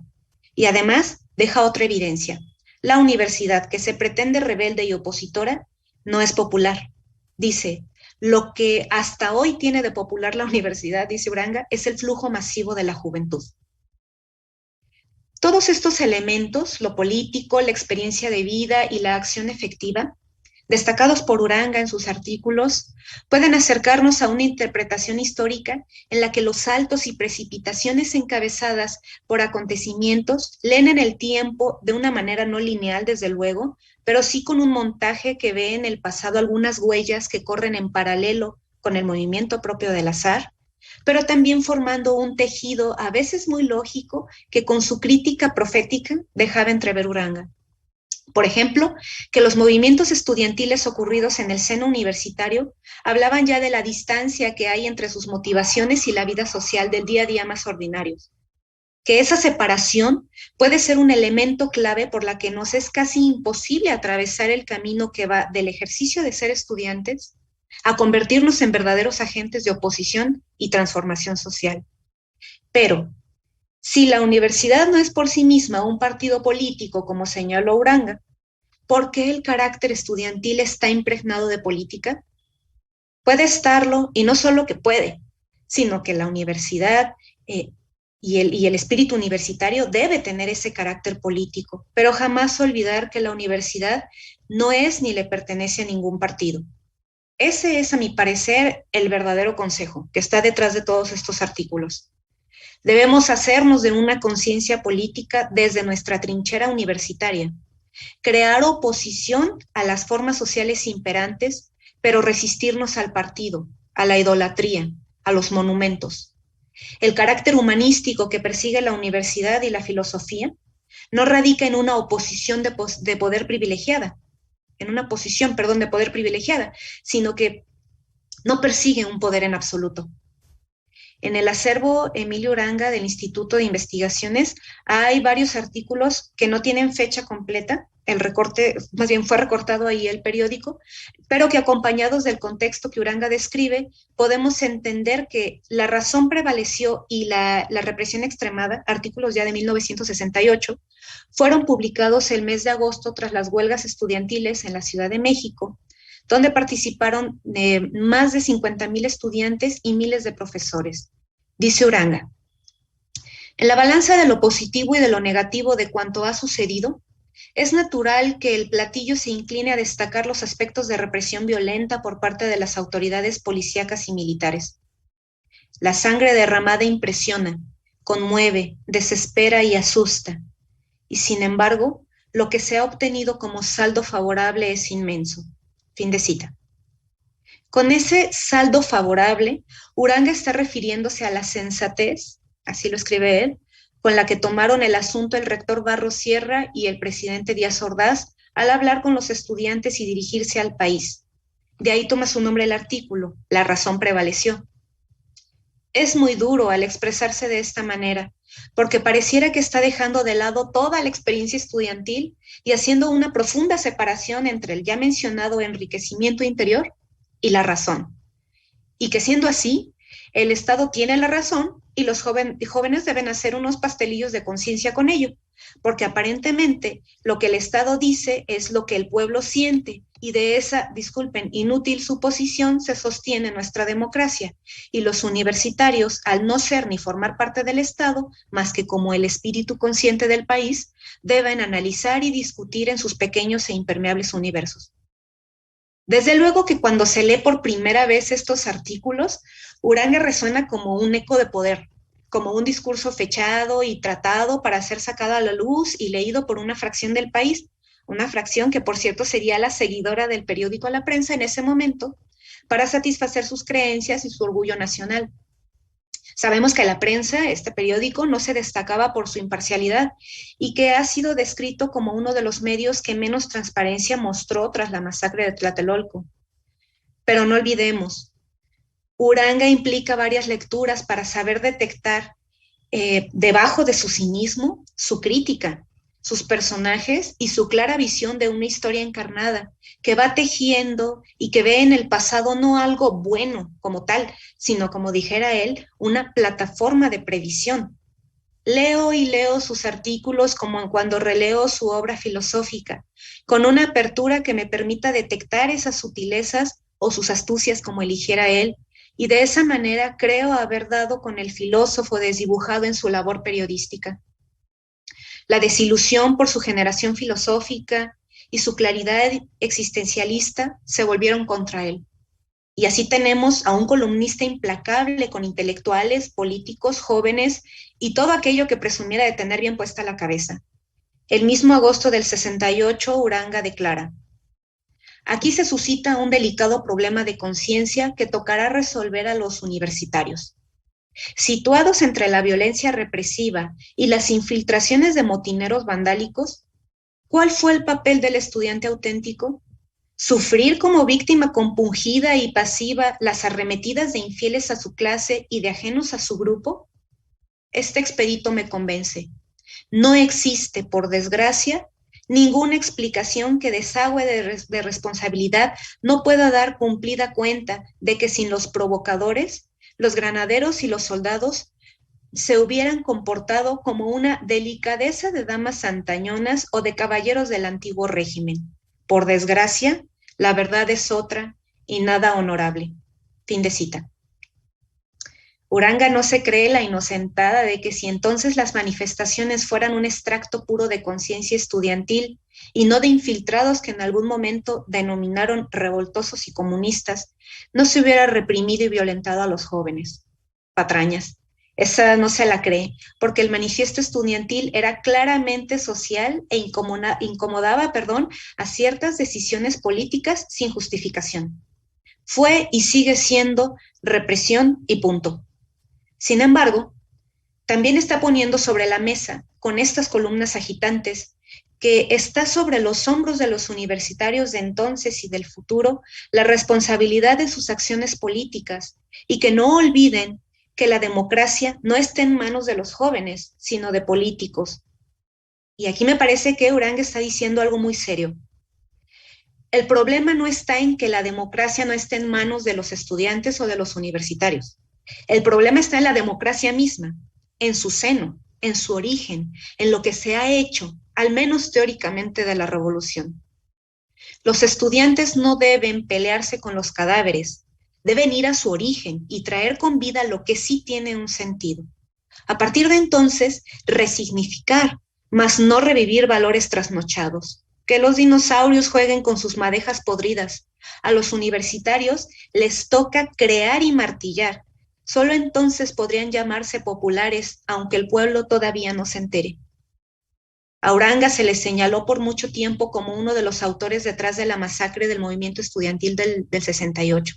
Y además deja otra evidencia: la universidad, que se pretende rebelde y opositora, no es popular. Dice: lo que hasta hoy tiene de popular la universidad, dice Uranga, es el flujo masivo de la juventud. Todos estos elementos, lo político, la experiencia de vida y la acción efectiva, destacados por Uranga en sus artículos, pueden acercarnos a una interpretación histórica en la que los saltos y precipitaciones encabezadas por acontecimientos leen en el tiempo de una manera no lineal, desde luego, pero sí con un montaje que ve en el pasado algunas huellas que corren en paralelo con el movimiento propio del azar, pero también formando un tejido a veces muy lógico que con su crítica profética dejaba entrever Uranga. Por ejemplo, que los movimientos estudiantiles ocurridos en el seno universitario hablaban ya de la distancia que hay entre sus motivaciones y la vida social del día a día más ordinarios. Que esa separación puede ser un elemento clave por la que nos es casi imposible atravesar el camino que va del ejercicio de ser estudiantes a convertirnos en verdaderos agentes de oposición y transformación social. Pero si la universidad no es por sí misma un partido político, como señaló Uranga, ¿por qué el carácter estudiantil está impregnado de política? Puede estarlo, y no solo que puede, sino que la universidad y el espíritu universitario debe tener ese carácter político, pero jamás olvidar que la universidad no es ni le pertenece a ningún partido. Ese es, a mi parecer, el verdadero consejo que está detrás de todos estos artículos. Debemos hacernos de una conciencia política desde nuestra trinchera universitaria, crear oposición a las formas sociales imperantes, pero resistirnos al partido, a la idolatría, a los monumentos. El carácter humanístico que persigue la universidad y la filosofía no radica en una oposición de poder privilegiada, sino que no persigue un poder en absoluto. En el acervo Emilio Uranga del Instituto de Investigaciones hay varios artículos que no tienen fecha completa, el recorte, más bien fue recortado ahí el periódico, pero que acompañados del contexto que Uranga describe, podemos entender que la razón prevaleció y la represión extremada, artículos ya de 1968, fueron publicados el mes de agosto tras las huelgas estudiantiles en la Ciudad de México, donde participaron más de 50,000 estudiantes y miles de profesores. Dice Uranga: en la balanza de lo positivo y de lo negativo de cuanto ha sucedido, es natural que el platillo se incline a destacar los aspectos de represión violenta por parte de las autoridades policíacas y militares. La sangre derramada impresiona, conmueve, desespera y asusta, y sin embargo, lo que se ha obtenido como saldo favorable es inmenso. Fin de cita. Con ese saldo favorable, Uranga está refiriéndose a la sensatez, así lo escribe él, con la que tomaron el asunto el rector Barros Sierra y el presidente Díaz Ordaz al hablar con los estudiantes y dirigirse al país. De ahí toma su nombre el artículo, La razón prevaleció. Es muy duro al expresarse de esta manera, porque pareciera que está dejando de lado toda la experiencia estudiantil y haciendo una profunda separación entre el ya mencionado enriquecimiento interior y la razón. Y que siendo así, el Estado tiene la razón y los jóvenes deben hacer unos pastelillos de conciencia con ello, porque aparentemente lo que el Estado dice es lo que el pueblo siente, y de esa, disculpen, inútil suposición se sostiene nuestra democracia, y los universitarios, al no ser ni formar parte del Estado, más que como el espíritu consciente del país, deben analizar y discutir en sus pequeños e impermeables universos. Desde luego que cuando se lee por primera vez estos artículos, Uranga resuena como un eco de poder, como un discurso fechado y tratado para ser sacado a la luz y leído por una fracción del país, una fracción que por cierto sería la seguidora del periódico La Prensa en ese momento, para satisfacer sus creencias y su orgullo nacional. Sabemos que La Prensa, este periódico, no se destacaba por su imparcialidad y que ha sido descrito como uno de los medios que menos transparencia mostró tras la masacre de Tlatelolco. Pero no olvidemos, Uranga implica varias lecturas para saber detectar debajo de su cinismo, su crítica, sus personajes y su clara visión de una historia encarnada que va tejiendo y que ve en el pasado no algo bueno como tal, sino, como dijera él, una plataforma de previsión. Leo y leo sus artículos como cuando releo su obra filosófica, con una apertura que me permita detectar esas sutilezas o sus astucias como eligiera él, y de esa manera creo haber dado con el filósofo desdibujado en su labor periodística. La desilusión por su generación filosófica y su claridad existencialista se volvieron contra él. Y así tenemos a un columnista implacable con intelectuales, políticos, jóvenes y todo aquello que presumiera de tener bien puesta la cabeza. El mismo agosto del 68, Uranga declara: aquí se suscita un delicado problema de conciencia que tocará resolver a los universitarios. Situados entre la violencia represiva y las infiltraciones de motineros vandálicos, ¿cuál fue el papel del estudiante auténtico? ¿Sufrir como víctima compungida y pasiva las arremetidas de infieles a su clase y de ajenos a su grupo? Este expedito me convence. No existe, por desgracia, ninguna explicación que desagüe de responsabilidad no pueda dar cumplida cuenta de que sin los provocadores, los granaderos y los soldados se hubieran comportado como una delicadeza de damas antañonas o de caballeros del antiguo régimen. Por desgracia, la verdad es otra y nada honorable. Fin de cita. Uranga no se cree la inocentada de que si entonces las manifestaciones fueran un extracto puro de conciencia estudiantil y no de infiltrados que en algún momento denominaron revoltosos y comunistas, no se hubiera reprimido y violentado a los jóvenes. Patrañas. Esa no se la cree, porque el manifiesto estudiantil era claramente social e incomodaba a ciertas decisiones políticas sin justificación. Fue y sigue siendo represión y punto. Sin embargo, también está poniendo sobre la mesa, con estas columnas agitantes, que está sobre los hombros de los universitarios de entonces y del futuro la responsabilidad de sus acciones políticas, y que no olviden que la democracia no está en manos de los jóvenes, sino de políticos. Y aquí me parece que Uranga está diciendo algo muy serio. El problema no está en que la democracia no esté en manos de los estudiantes o de los universitarios. El problema está en la democracia misma, en su seno, en su origen, en lo que se ha hecho, al menos teóricamente, de la revolución. Los estudiantes no deben pelearse con los cadáveres, deben ir a su origen y traer con vida lo que sí tiene un sentido. A partir de entonces, resignificar, mas no revivir valores trasnochados. Que los dinosaurios jueguen con sus madejas podridas. A los universitarios les toca crear y martillar. Solo entonces podrían llamarse populares, aunque el pueblo todavía no se entere. A Uranga se le señaló por mucho tiempo como uno de los autores detrás de la masacre del movimiento estudiantil del 68.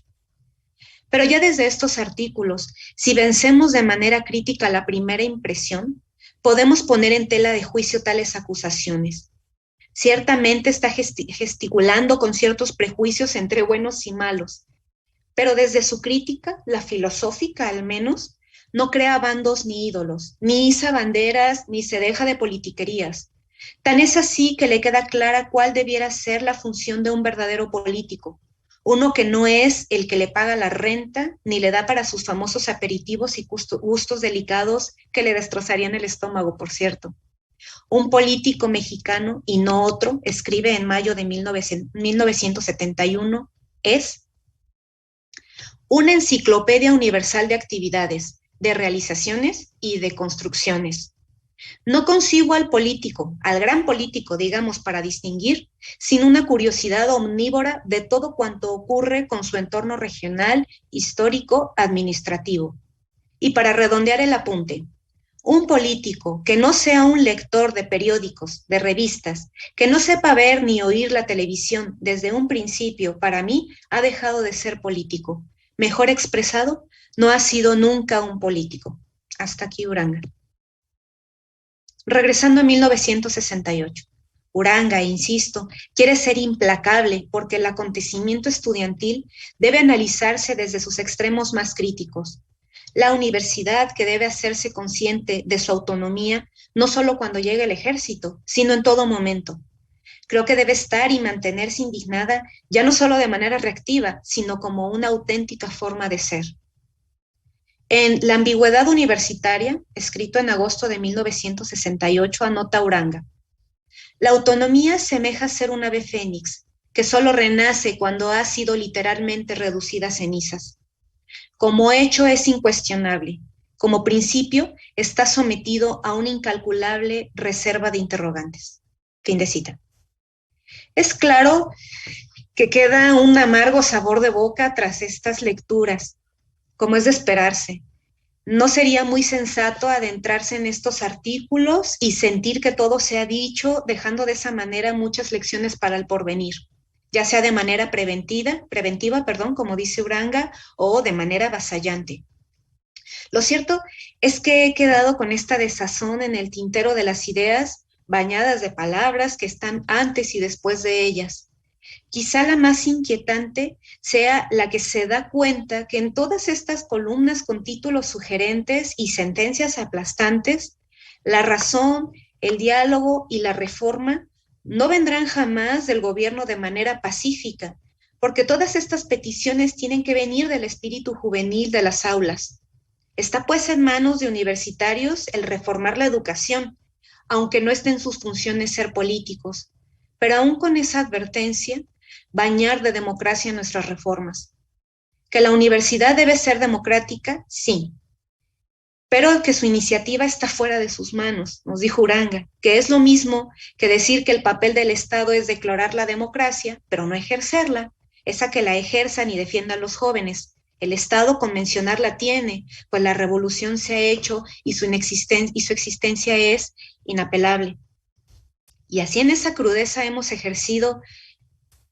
Pero ya desde estos artículos, si vencemos de manera crítica la primera impresión, podemos poner en tela de juicio tales acusaciones. Ciertamente está gesticulando con ciertos prejuicios entre buenos y malos, pero desde su crítica, la filosófica al menos, no crea bandos ni ídolos, ni iza banderas, ni se deja de politiquerías. Tan es así que le queda clara cuál debiera ser la función de un verdadero político, uno que no es el que le paga la renta, ni le da para sus famosos aperitivos y gustos delicados que le destrozarían el estómago, por cierto. Un político mexicano, y no otro, escribe en mayo de 1971, es una enciclopedia universal de actividades, de realizaciones y de construcciones. No consigo al político, al gran político, digamos, para distinguir, sin una curiosidad omnívora de todo cuanto ocurre con su entorno regional, histórico, administrativo. Y para redondear el apunte, un político que no sea un lector de periódicos, de revistas, que no sepa ver ni oír la televisión desde un principio, para mí, ha dejado de ser político. Mejor expresado, no ha sido nunca un político. Hasta aquí Uranga. Regresando a 1968. Uranga, insisto, quiere ser implacable porque el acontecimiento estudiantil debe analizarse desde sus extremos más críticos. La universidad que debe hacerse consciente de su autonomía no solo cuando llegue el ejército, sino en todo momento. Creo que debe estar y mantenerse indignada ya no solo de manera reactiva, sino como una auténtica forma de ser. En La ambigüedad universitaria, escrito en agosto de 1968, anota Uranga: la autonomía semeja ser un ave fénix, que solo renace cuando ha sido literalmente reducida a cenizas. Como hecho es incuestionable, como principio está sometido a una incalculable reserva de interrogantes. Fin de cita. Es claro que queda un amargo sabor de boca tras estas lecturas, como es de esperarse. No sería muy sensato adentrarse en estos artículos y sentir que todo se ha dicho, dejando de esa manera muchas lecciones para el porvenir, ya sea de manera preventiva, como dice Uranga, o de manera avasallante. Lo cierto es que he quedado con esta desazón en el tintero de las ideas, bañadas de palabras que están antes y después de ellas. Quizá la más inquietante sea la que se da cuenta que en todas estas columnas con títulos sugerentes y sentencias aplastantes, la razón, el diálogo y la reforma no vendrán jamás del gobierno de manera pacífica, porque todas estas peticiones tienen que venir del espíritu juvenil de las aulas. Está pues en manos de universitarios el reformar la educación, aunque no esté en sus funciones ser políticos, pero aún con esa advertencia, bañar de democracia nuestras reformas. Que la universidad debe ser democrática, sí, pero que su iniciativa está fuera de sus manos, nos dijo Uranga, que es lo mismo que decir que el papel del Estado es declarar la democracia, pero no ejercerla, esa que la ejerzan y defiendan los jóvenes. El Estado convencional tiene, pues la revolución se ha hecho y su existencia es inapelable. Y así en esa crudeza hemos ejercido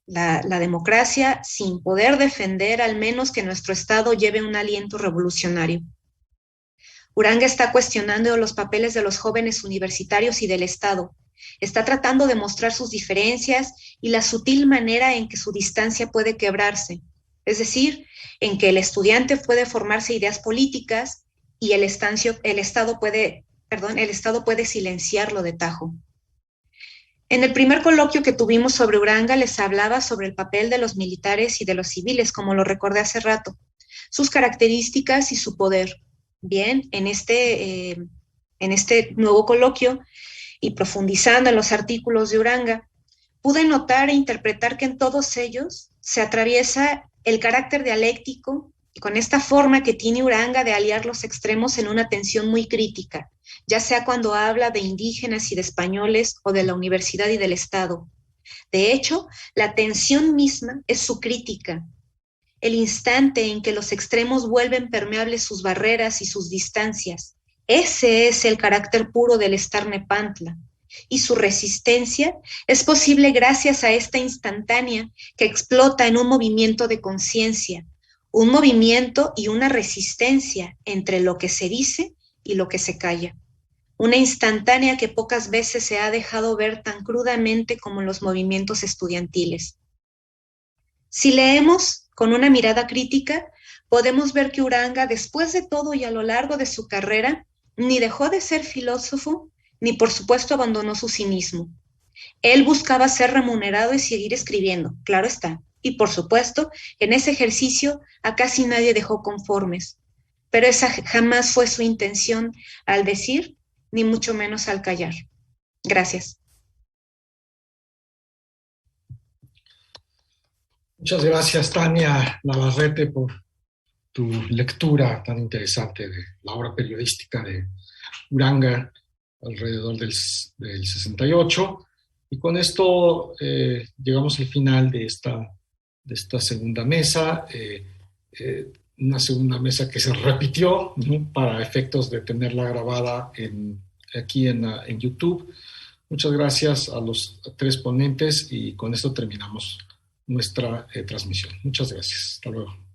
la democracia sin poder defender al menos que nuestro Estado lleve un aliento revolucionario. Uranga está cuestionando los papeles de los jóvenes universitarios y del Estado. Está tratando de mostrar sus diferencias y la sutil manera en que su distancia puede quebrarse. Es decir, en que el estudiante puede formarse ideas políticas y el Estado puede silenciarlo de tajo. En el primer coloquio que tuvimos sobre Uranga les hablaba sobre el papel de los militares y de los civiles, como lo recordé hace rato, sus características y su poder. Bien, en este nuevo coloquio y profundizando en los artículos de Uranga, pude notar e interpretar que en todos ellos se atraviesa el carácter dialéctico y con esta forma que tiene Uranga de aliar los extremos en una tensión muy crítica, ya sea cuando habla de indígenas y de españoles o de la universidad y del Estado. De hecho, la tensión misma es su crítica, el instante en que los extremos vuelven permeables sus barreras y sus distancias. Ese es el carácter puro del Estar-Nepantla, y su resistencia es posible gracias a esta instantánea que explota en un movimiento de conciencia, un movimiento y una resistencia entre lo que se dice y lo que se calla. una instantánea que pocas veces se ha dejado ver tan crudamente como en los movimientos estudiantiles. Si leemos con una mirada crítica, podemos ver que Uranga, después de todo y a lo largo de su carrera, ni dejó de ser filósofo, ni por supuesto abandonó su cinismo. Él buscaba ser remunerado y seguir escribiendo, claro está. Y por supuesto, en ese ejercicio a casi nadie dejó conformes. Pero esa jamás fue su intención al decir, ni mucho menos al callar. Gracias. Muchas gracias, Tania Navarrete, por tu lectura tan interesante de la obra periodística de Uranga alrededor del 68. Y con esto llegamos al final de esta segunda mesa, una segunda mesa que se repitió, ¿no?, para efectos de tenerla grabada aquí en YouTube. Muchas gracias a los tres ponentes y con esto terminamos nuestra transmisión. Muchas gracias. Hasta luego.